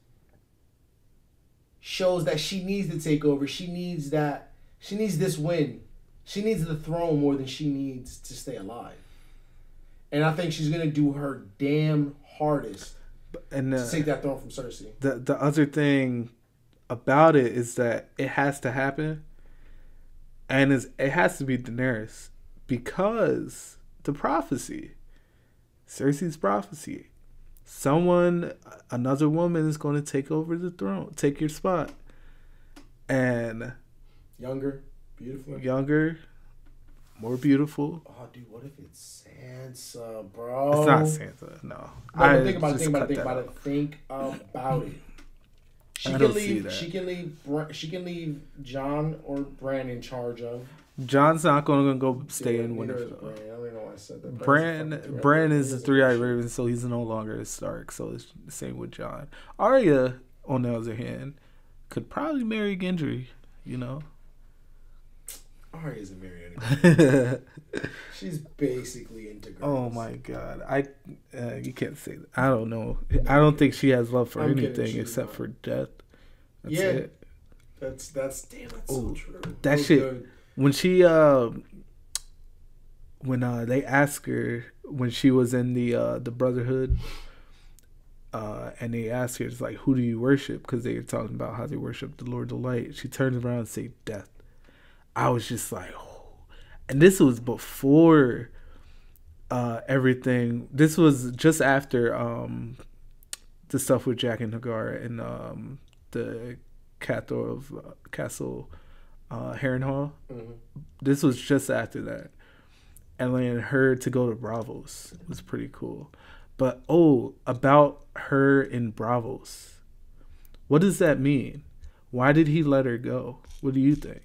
shows that she needs to take over. She needs that. She needs this win. She needs the throne more than she needs to stay alive. And I think she's going to do her damn hardest to take that throne from Cersei. The other thing about it is that it has to happen. And it has to be Daenerys. Because the prophecy. Cersei's prophecy. Another woman is going to take over the throne, take your spot. And younger, beautiful. Younger, more beautiful. Oh, dude, what if it's Sansa, bro? It's not Sansa, no. Think about it. Think about it. She can leave Jon or Bran in charge of. Jon's not going to go stay in Winterfell. I don't know why I said that. Bran is the three-eyed raven, so he's no longer a Stark. So it's the same with Jon. Arya, on the other hand, could probably marry Gendry. You know. Arya isn't married anymore. She's basically into girls. Oh my god, you can't say that. I don't know. I don't think she has love for anything except for death. That's it. That's so true. That shit. Good. When she when they asked her when she was in the Brotherhood, and they asked her, it's like, who do you worship? Because they were talking about how they worship the Lord of Light. She turns around and say death. I was just like, oh. And this was before everything. This was just after the stuff with Jack and Hagar and the Castle Harrenhal. Mm-hmm. This was just after that. And then her to go to Braavos was pretty cool. But about her in Braavos, what does that mean? Why did he let her go? What do you think?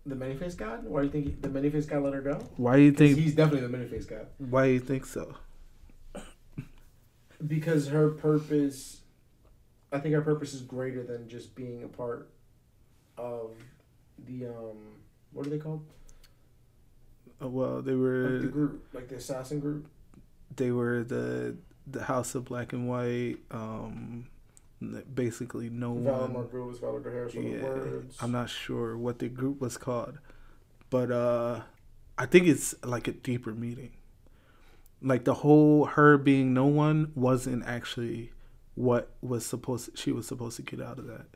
The many-faced god? Why do you think the many-faced god let her go? Why do you think he's definitely the many-faced god? Why do you think so? Because her purpose, I think her purpose is greater than just being a part of the what are they called? Well, they Like were the group, like the assassin group. they were the House of Black and White. Basically, no Valor one. Margulis, Valor Harris, the words. I'm not sure what the group was called, but I think it's like a deeper meaning. Like the whole her being no one wasn't actually what she was supposed to get out of that.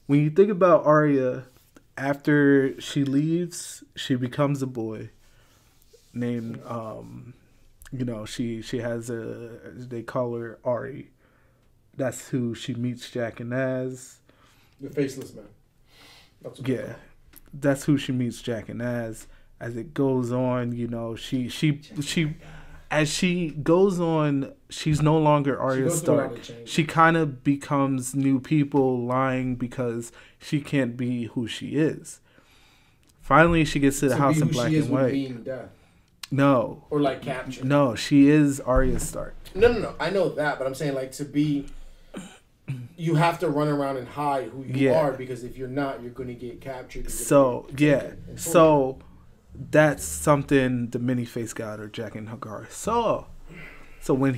When you think about Arya, after she leaves, she becomes a boy named she has they call her Ari. That's who she meets Jaqen as. The faceless man. That's what that's who she meets Jaqen as. As it goes on, she as she goes on, she's no longer Arya Stark. She kind of becomes new people, lying because she can't be who she is. Finally, she gets to the House of Black and White. No. Or like capture. No, she is Arya Stark. No. I know that, but I'm saying like to be. You have to run around and hide who you are, because if you're not, you're going to get captured. So that's something the many-faced god or Jaqen H'ghar saw. So when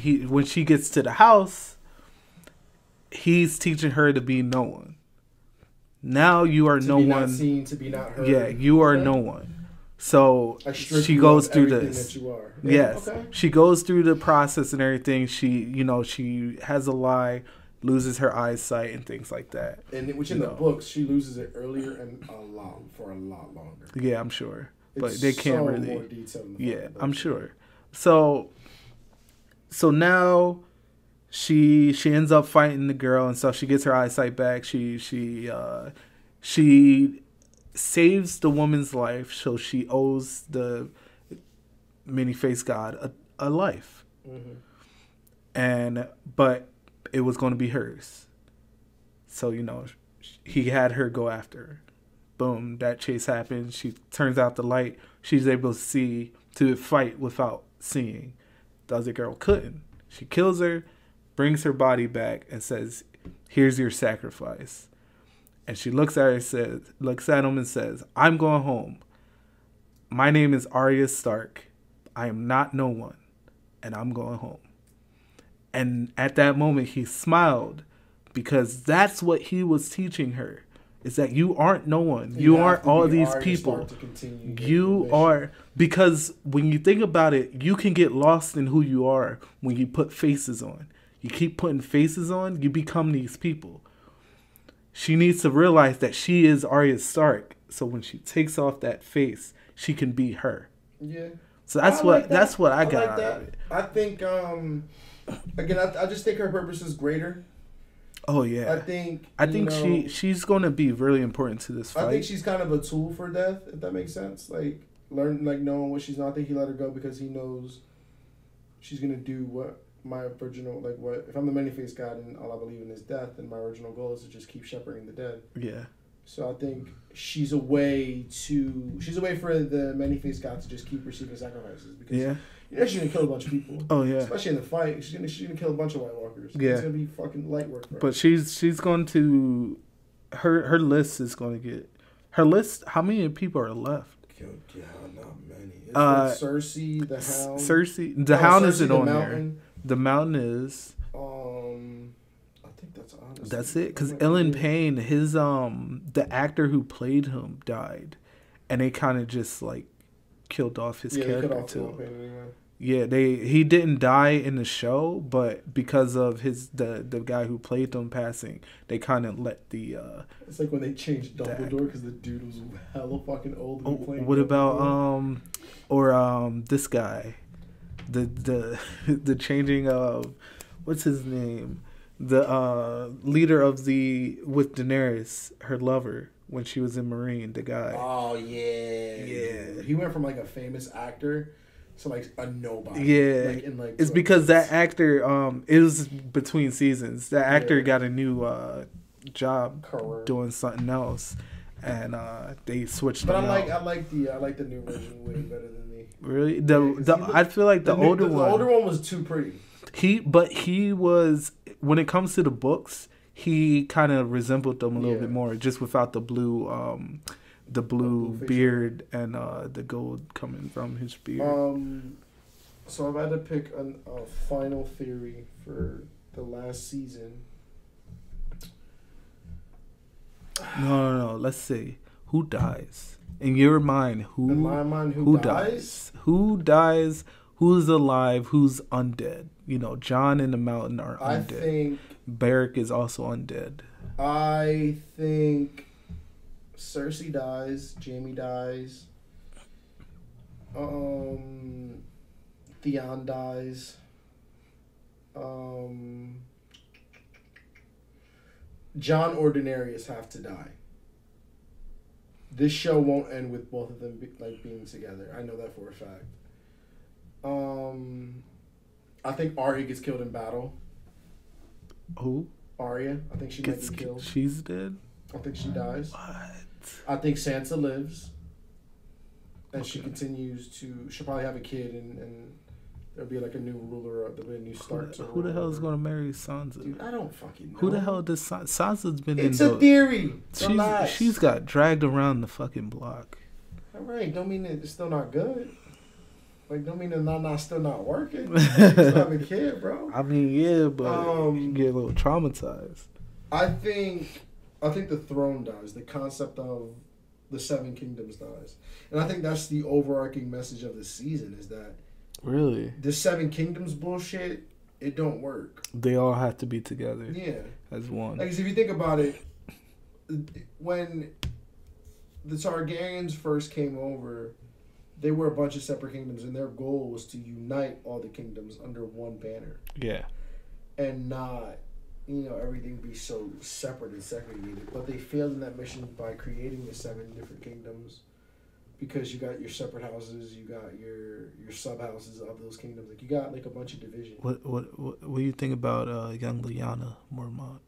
she gets to the house, he's teaching her to be no one. Now you are no one. Not seen, to be not heard. Yeah, you are no one. So she goes through this. That you are. Yes, she goes through the process and everything. She has a lie, loses her eyesight and things like that. And which in the books she loses it earlier and for a lot longer. Yeah, I'm sure. But they can't really. More detail in the I'm sure. So now she ends up fighting the girl and stuff. She gets her eyesight back. She saves the woman's life, so she owes the many-faced god a life. Mm-hmm. But it was going to be hers. So he had her go after her. Boom, that chase happens. She turns out the light. She's able to fight without seeing. The other girl couldn't. She kills her, brings her body back, and says, "Here's your sacrifice." And she looks at him and says, "I'm going home. My name is Arya Stark. I am not no one, and I'm going home." And at that moment, he smiled, because that's what he was teaching her. Is that you aren't no one. You aren't all these people. You are, because when you think about it, you can get lost in who you are when you put faces on. You keep putting faces on, you become these people. She needs to realize that she is Arya Stark. So when she takes off that face, she can be her. Yeah. So that's what I got out of it. I think again, I just think her purpose is greater. Oh yeah, I think she's going to be really important to this fight. I think she's kind of a tool for death, if that makes sense. Knowing what she's not. I think he let her go because he knows she's going to do what my original, if I'm the many-faced god and all I believe in is death, then my original goal is to just keep shepherding the dead. Yeah. So I think she's a way for the many-faced god to just keep receiving sacrifices, because she's gonna kill a bunch of people. Oh yeah. Especially in the fight, she's gonna kill a bunch of White Walkers. Yeah. It's gonna be fucking light work for her. But she's going to her list is going to get her list. How many people are left? Yeah, not many. It's Cersei, the Hound. The Hound isn't on there. The Mountain is. I think that's honest. That's it, because Ellen Payne, his the actor who played him died, and they kind of just killed off his character too. Yeah, he didn't die in the show, but because of the guy who played him passing, they kind of let the. It's like when they changed Dumbledore because the dude was hella fucking old. What about this guy, the changing of what's his name, the leader of with Daenerys, her lover. When she was in Marine, the guy. Oh, yeah. He went from, a famous actor to, a nobody. Yeah. It's because that actor, it was between seasons. That actor got a new job doing something else. And they switched But him I like the new version way better than the... Really? I feel like the older one... The older one was too pretty. He was... When it comes to the books... He kind of resembled them a little bit more, just without the blue the blue fish beard and the gold coming from his beard. So I've had to pick a final theory for the last season. No. Let's see. Who dies? In your mind, In my mind, who dies? Who dies? Who's alive? Who's undead? You know, John and the Mountain are undead. I think Beric is also undead. I think Cersei dies. Jaime dies. Theon dies. John or Daenerys have to die. This show won't end with both of them being together. I know that for a fact. I think Arya gets killed in battle. Who? Arya. I think she might be killed. She's dead? I think she dies. What? I think Sansa lives. And she continues to... She'll probably have a kid and there'll be like a new ruler. There'll be a new start. Who the hell is going to marry Sansa? Dude, I don't fucking know. Who the hell does Sansa's been It's in a theory. She's got dragged around the fucking block. All right. Don't mean it's still not good. Like, don't mean it's still not working. You still have a kid, bro. I mean, yeah, but you get a little traumatized. I think the throne dies. The concept of the Seven Kingdoms dies. And I think that's the overarching message of the season is that really the Seven Kingdoms bullshit, it don't work. They all have to be together. Yeah. As one. Like, if you think about it, when the Targaryens first came over, they were a bunch of separate kingdoms, and their goal was to unite all the kingdoms under one banner. Yeah. And not, everything be so separate and segregated. But they failed in that mission by creating the 7 different kingdoms, because you got your separate houses, you got your sub houses of those kingdoms. Like, you got like a bunch of divisions. What do you think about young Lyanna Mormont?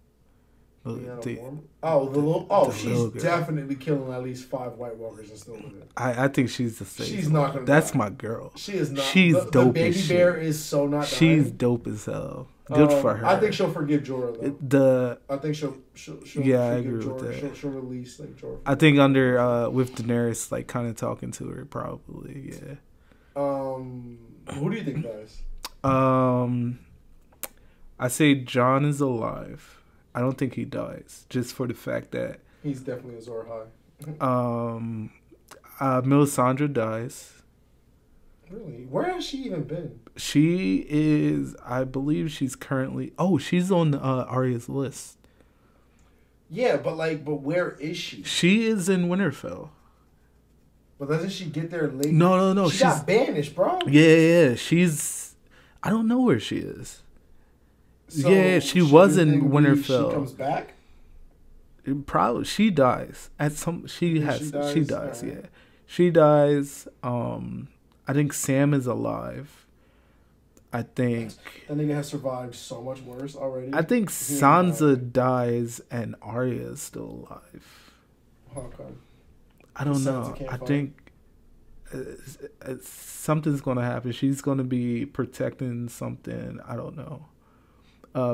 She's definitely killing at least 5 White Walkers and still living. I think she's the same. She's not gonna. That's die. my girl. She is not. She's dope. The baby as bear shit. Is so not. She's dying. dope as hell. Good for her. I think she'll forgive Jorah though. I think she'll I agree Jorah. with that. She'll release like Jorah. I think under with Daenerys like kind of talking to her probably. Yeah. Who do you think dies? I say Jon is alive. I don't think he dies, just for the fact that he's definitely a Azor Ahai. Melisandre dies. Really? Where has she even been? She is, I believe, she's currently. Oh, she's on Arya's list. Yeah, but where is she? She is in Winterfell. But doesn't she get there late? No. She got banished, bro. Yeah. She's. I don't know where she is. So yeah, she was in Winterfell. She comes back. Probably she dies at some. She dies. Right. Yeah, she dies. I think Sam is alive. I think that nigga has survived so much worse already. I think Sansa dies and Arya is still alive. How come? I don't know. I think something's gonna happen. She's gonna be protecting something. I don't know.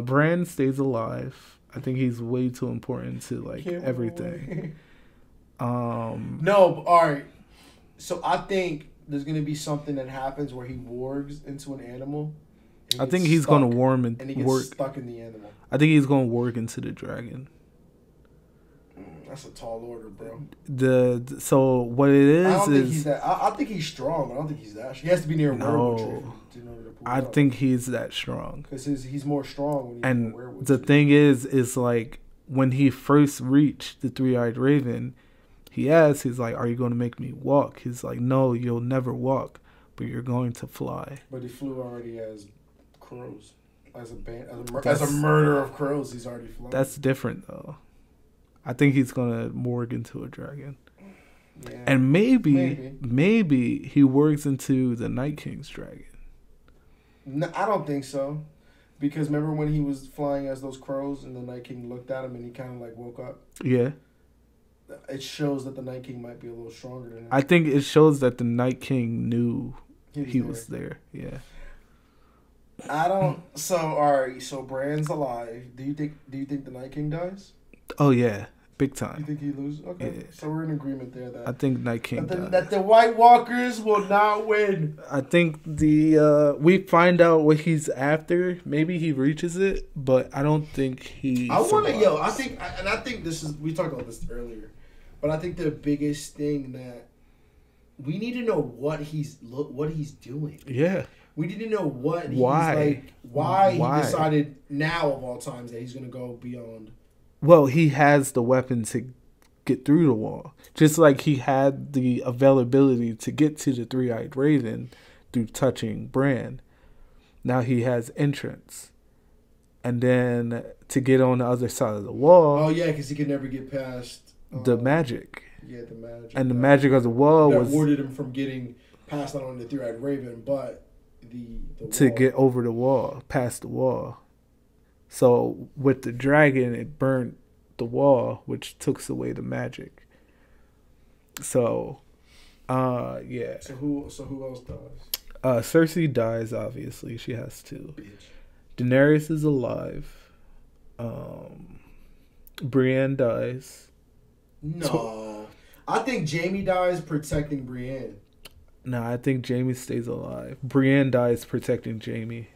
Bran stays alive. I think he's way too important to everything. No, all right. So I think there's gonna be something that happens where he wargs into an animal. I think he's gonna warm and he gets stuck in the animal. I think he's gonna warg into the dragon. That's a tall order, bro. So what it is I don't think he's that. I think he's strong, but I don't think he's that. He has to be near a werewolf tree in order to pull I think he's that strong. Because he's more strong when he's and near a werewolf the tree. thing is like when he first reached the 3-eyed raven, he's like, "Are you going to make me walk?" He's like, "No, you'll never walk, but you're going to fly." But he flew already as crows, as a murderer of crows. He's already flown. That's different though. I think he's gonna morgue into a dragon, yeah, and maybe he works into the Night King's dragon. No, I don't think so, because remember when he was flying as those crows and the Night King looked at him and he kind of woke up. Yeah, it shows that the Night King might be a little stronger than him. I think it shows that the Night King knew he was there. Yeah. I don't. So all right. So Bran's alive. Do you think the Night King dies? Oh yeah, big You time. think he loses? Okay, Yeah. so we're in agreement there. I think Night King That the White Walkers will not win. I think we find out what he's after. Maybe he reaches it, but I don't think he. I survives. think this is. We talked about this earlier, but I think the biggest thing that we need to know what he's doing. Yeah. We need to know what Why? why he decided now of all times that he's going to go beyond. Well, he has the weapon to get through the wall, just like he had the availability to get to the three-eyed raven through touching Bran. Now he has entrance, and then to get on the other side of the wall. Oh yeah, because he could never get past the magic. Yeah, the magic. And the magic of the wall that was warded him from getting past not only the three-eyed raven, but the to wall. get over the wall, past the wall. So with the dragon, it burned the wall, which took away the magic. So, yeah. So who else dies? Cersei dies. Obviously, she has to. Bitch. Daenerys is alive. Brienne dies. No, I think Jaime dies protecting Brienne. No, I think Jaime stays alive. Brienne dies protecting Jaime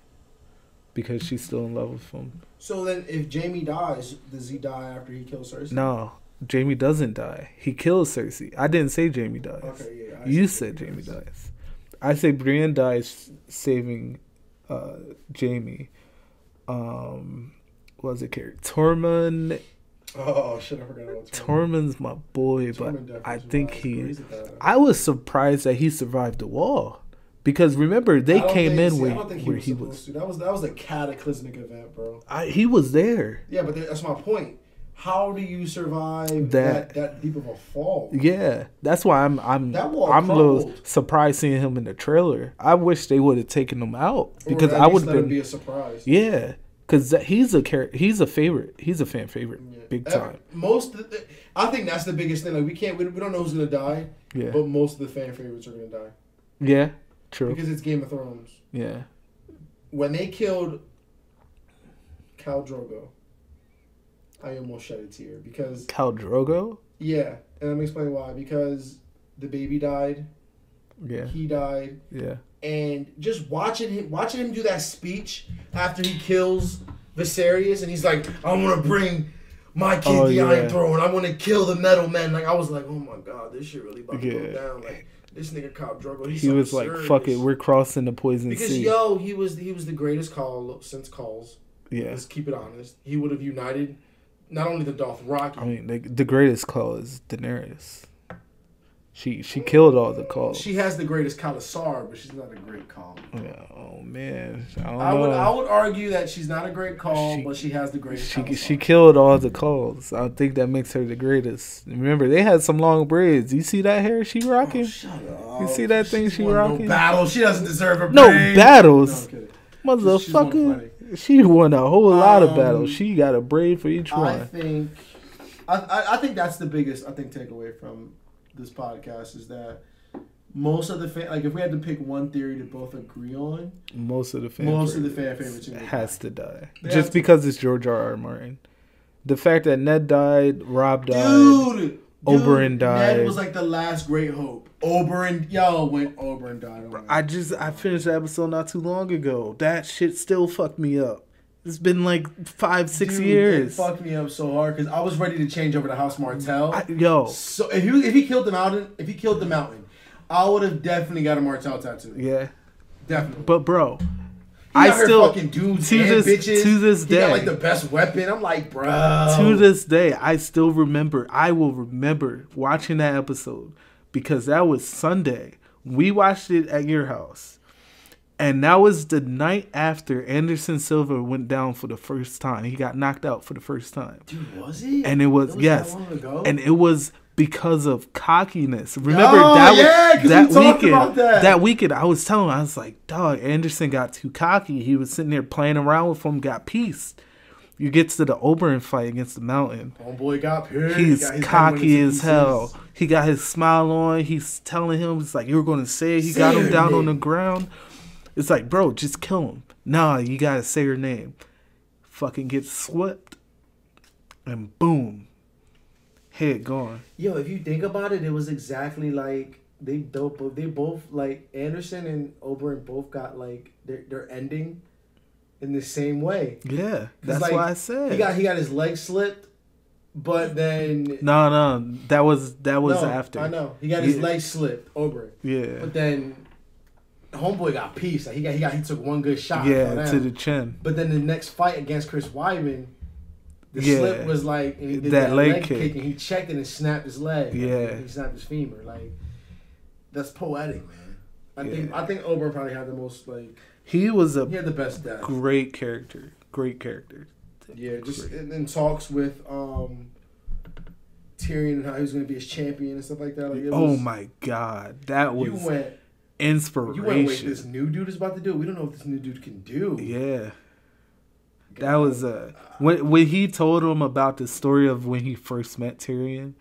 because she's still in love with him. So then, if Jaime dies, does he die after he kills Cersei? No, Jaime doesn't die. He kills Cersei. I didn't say Jaime dies. Okay, yeah. You said Jaime dies. I say Brienne dies saving Jaime. What was it, character? Tormund. Oh shit! I forgot about Tormund. Tormund's my boy, Tormund but I definitely think survives. he. Crazy that. I was surprised that he survived the wall, because remember they came in where he was. That was a cataclysmic event, bro. He was there. Yeah, but that's my point. How do you survive that deep of a fall? Yeah, that's why I'm That wall a little crumbled. surprised seeing him in the trailer. I wish they would have taken him out because Or I at would least have let been. it be a surprise. Yeah, because he's a favorite. He's a fan favorite, Yeah. big time. I think that's the biggest thing. Like we don't know who's gonna die. Yeah, But most of the fan favorites are gonna die yeah, true. because it's Game of Thrones. Yeah, When they killed Khal Drogo, I almost shed a tear because Khal Drogo. yeah, and let me explain why. Because the baby died, Yeah, he died, yeah, and just watching him do that speech after he kills Viserys, and he's like, "I want to bring my kid the Iron Throne. I want to kill the Metal Men." Like I was like, "Oh my god, this shit really about to go down." Like this nigga Khal Drogo, he was like, "Fuck it, we're crossing the poison because sea." he was the greatest call since calls. Yeah, Let's keep it honest. He would have united not only the Dothraki. I mean, the greatest call is Daenerys. She killed all the calls. She has the greatest Khalasar, but she's not a great call. Yeah, oh man, I don't I know. would argue that she's not a great call, but she has the greatest. She killed all the calls. I think that makes her the greatest. Remember, they had some long braids. You see that hair she rocking? Oh, shut up. You see that thing she rocking? No battle. She doesn't deserve a No braid. battles. No, Motherfucker. She won a whole lot of battles. She got a braid for each one. I think that's the biggest takeaway from this podcast is that most of the if we had to pick one theory to both agree on, most of the fan favorites has to die just because it's George R.R. Martin. The fact that Ned died, Robb died, Oberyn died. Ned was like the last great hope. Oberyn died. I finished the episode not too long ago. That shit still fucked me up. It's been like 5-6 years. It fucked me up so hard because I was ready to change over to House Martell. So if he killed the mountain, I would have definitely got a Martell tattoo. Yeah, definitely. But bro, I still fucking dudes to and bitches. To this day, he got like the best weapon. I'm like, bro. To this day, I still remember. I will remember watching that episode because that was Sunday. We watched it at your house. And that was the night after Anderson Silva went down for the first time. He got knocked out for the first time. Dude, was he? And it was yes. That long ago? And it was because of cockiness. Remember that weekend I was telling him, I was like, dog, Anderson got too cocky. He was sitting there playing around with him, got pieced. You get to the Oberyn fight against the Mountain. Homeboy got pissed. He's cocky as hell. He got his smile on. He's telling him, it's like, you're going to say it. He got him down on the ground. It's like, bro, just kill him. Nah, you gotta say her name. Fucking gets swept. And boom. Hit going. Yo, if you think about it, it was exactly like they both like Anderson and Oberyn both got like their ending in the same way. Yeah, that's like, why I said he got his leg slipped, but then no, that was after. I know he got his leg slipped, Oberyn. Yeah, but then homeboy got pieced. Like he took one good shot. Yeah, to the chin. But then the next fight against Chris Weidman, the slip was like, and he did that leg kick, and he checked it and snapped his leg. Yeah, he snapped his femur. Like, that's poetic, man. I think Oberyn probably had the most like. He had the best death. Great character. Yeah, just and talks with Tyrion and how he was going to be his champion and stuff like that. Like, my God, that was inspiration. You went, wait, this new dude is about to do it. We don't know what this new dude can do. Yeah. That was when he told him about the story of when he first met Tyrion,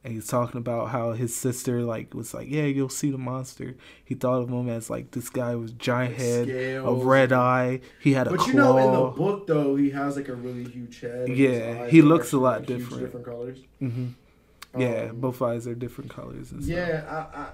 and he's talking about how his sister was like, yeah, you'll see the monster. He thought of him as like this guy with giant head, a red eye. He had a claw. But in the book though, he has like a really huge head. Yeah, he looks a lot different. Different colors. Mm-hmm. Yeah, both eyes are different colors and stuff. Yeah,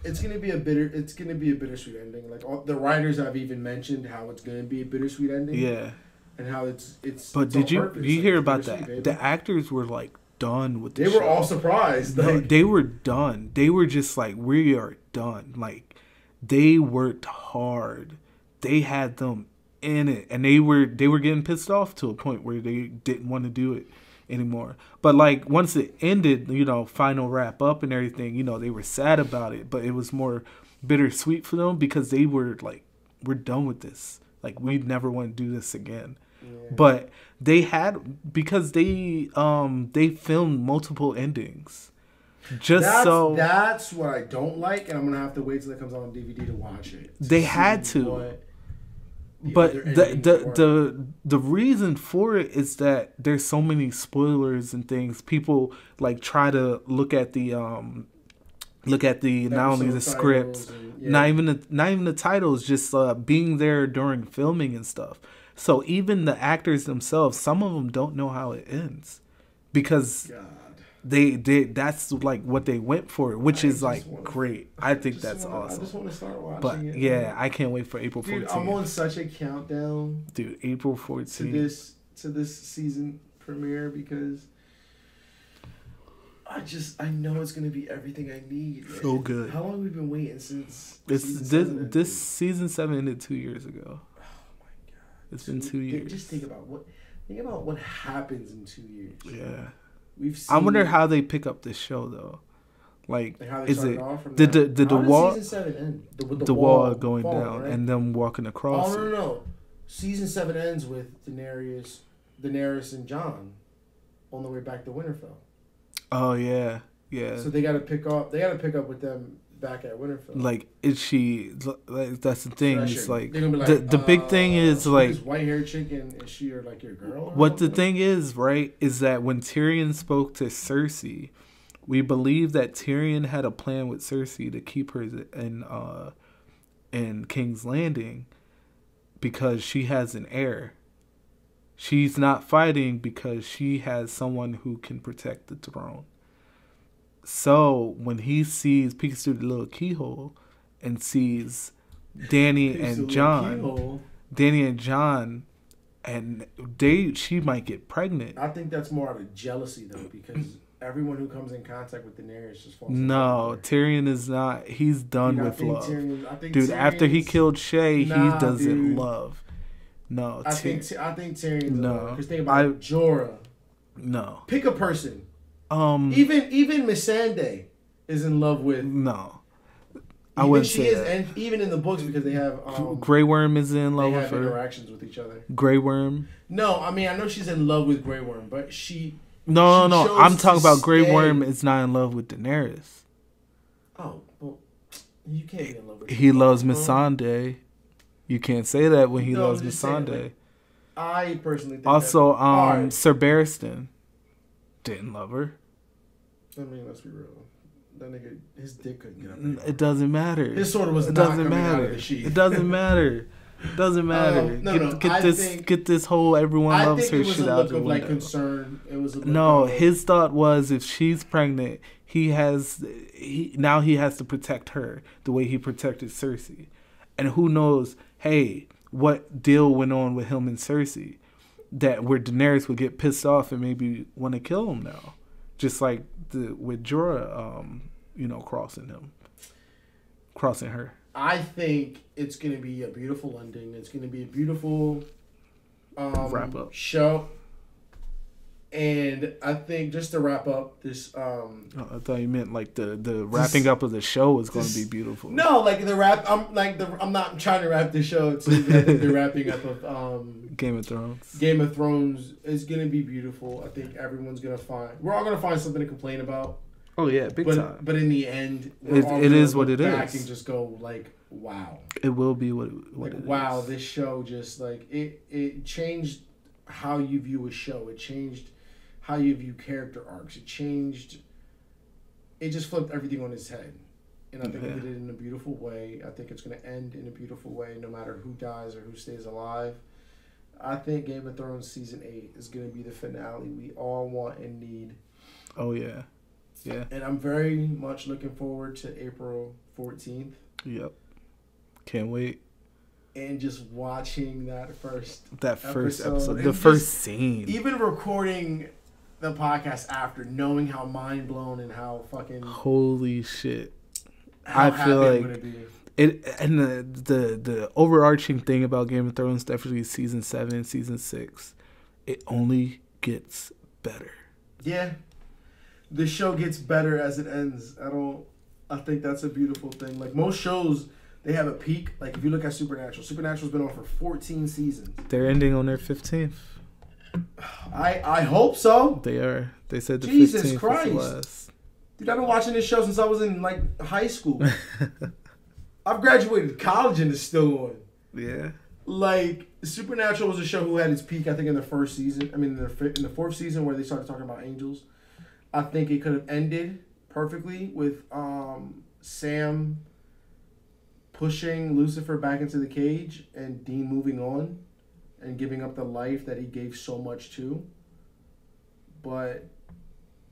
it's gonna be a bittersweet ending. Like the writers have even mentioned how it's gonna be a bittersweet ending. Yeah. And how it's. But did you hear about that? Baby. The actors were like done with the show. They were all surprised. No, they were done. They were just like, we are done. Like, they worked hard. They had them in it, and they were getting pissed off to a point where they didn't want to do it anymore. But like once it ended, final wrap up and everything, they were sad about it. But it was more bittersweet for them because they were like, we're done with this. Like, we never want to do this again. Yeah. But they had, because they filmed multiple endings. That's what I don't like, and I'm gonna have to wait till it comes out on DVD to watch it. They had to. But the reason for it is that there's so many spoilers and things. People like try to look at the not only the scripts, not even the titles, just being there during filming and stuff. So even the actors themselves, some of them don't know how it ends, because they that's like what they went for, which is like great. I think that's awesome. I just want to start watching but it. Yeah, I can't wait for April 14th. Dude, I'm on such a countdown. Dude, April 14th to this season premiere, because I know it's gonna be everything I need. Man. So good. How long have we been waiting since this season 7 ended 2 years ago? Oh my God! It's been 2 years. Just think about what happens in 2 years. Yeah. I wonder how they pick up this show though. Like how they is it did the wall season 7 end? The wall going down, right? And them walking across? Oh no! Season 7 ends with Daenerys and Jon on the way back to Winterfell. Oh yeah. So they got to pick up with them back at Winterfell. Like, is she? Like, that's the thing. It's like the big thing is like this white haired chick, and is she like your girl? What the thing is, right, is that when Tyrion spoke to Cersei, we believe that Tyrion had a plan with Cersei to keep her in King's Landing because she has an heir. She's not fighting because she has someone who can protect the throne. So when he peeks through the little keyhole and sees Dany and Jon, and she might get pregnant. I think that's more out of jealousy though, because everyone who comes in contact with Daenerys just falls. No, Tyrion is not. He's done with love. Dude, after he killed Shay, he doesn't love. No, I think Tyrion's because think about Jorah. No, pick a person. Even Missandei is in love with. No, I wouldn't say that. And even in the books, because they have Grey Worm is in love with her. They have interactions with each other. Grey Worm. No, I mean I know she's in love with Grey Worm, but No. I'm talking about Grey Worm is not in love with Daenerys. Oh well, you can't be in love with. He loves Missandei. You can't say that when he loves Missandei. I personally think also Sir Barristan didn't love her. I mean, let's be real. That nigga, his dick couldn't get up. It doesn't matter. His sword was not coming out of the sheath. It doesn't matter. Doesn't matter. Get this whole everyone loves her shit out the window. Like concern. It was a look no. of, his thought was if she's pregnant, he has to protect her the way he protected Cersei, and who knows? Hey, what deal went on with him and Cersei that where Daenerys would get pissed off and maybe want to kill him now, just like with Jorah, crossing her. I think it's going to be a beautiful ending. It's going to be a beautiful wrap up show. And I think just to wrap up this... I thought you meant like the wrapping up of the show is going to be beautiful. No, like the wrap... I'm not trying to wrap the show. I think the wrapping up of... Game of Thrones. Game of Thrones is going to be beautiful. I think everyone's going to find... We're all going to find something to complain about. Oh yeah, big time. But in the end, it is what it is. And just go like, wow. It will be what like, it is. Wow, this show just like it changed how you view a show. It changed how you view character arcs. It just flipped everything on its head. And I think it did it in a beautiful way. I think it's going to end in a beautiful way, no matter who dies or who stays alive. I think Game of Thrones season 8 is going to be the finale we all want and need. Oh yeah. Yeah. And I'm very much looking forward to April 14th. Yep. Can't wait. And just watching that first episode. The first scene. Even recording the podcast after, knowing how mind blown and how fucking... Holy shit. I feel like it, and the overarching thing about Game of Thrones, definitely season 7, season 6, it only gets better. Yeah. The show gets better as it ends. I think that's a beautiful thing. Like most shows, they have a peak. Like if you look at Supernatural's been on for 14 seasons. They're ending on their 15th. I hope so. They are. They said the Jesus 15th Christ. was the last. Dude, I've been watching this show since I was in like high school. I've graduated college and it's still on. Yeah. Like Supernatural was a show who had its peak, I think, in the first season. I mean, in the fourth season where they started talking about angels. I think it could have ended perfectly with Sam pushing Lucifer back into the cage and Dean moving on and giving up the life that he gave so much to. But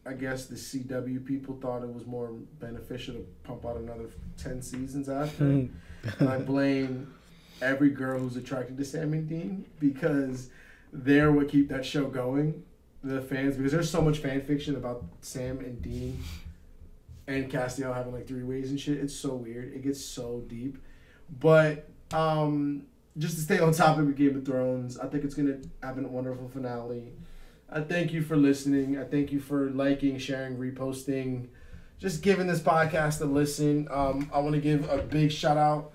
I guess the CW people thought it was more beneficial to pump out another 10 seasons after. And I blame every girl who's attracted to Sam and Dean because they're what keep that show going. The fans, because there's so much fan fiction about Sam and Dean and Castiel having like 3 ways and shit. It's so weird. It gets so deep. But just to stay on topic with Game of Thrones, I think it's going to have a wonderful finale. I thank you for listening. I thank you for liking, sharing, reposting, just giving this podcast a listen. I want to give a big shout out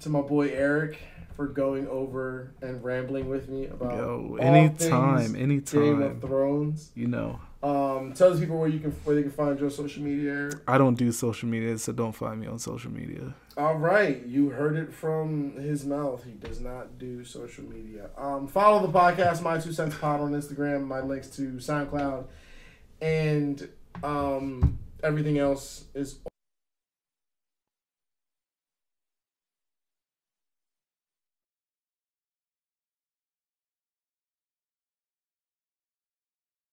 to my boy Eric for going over and rambling with me about anytime Game of Thrones. You know. Tell these people where they can find your social media, Eric. I don't do social media, so don't find me on social media. All right, you heard it from his mouth. He does not do social media. Follow the podcast, My 2 Cents Pod on Instagram. My links to SoundCloud and everything else is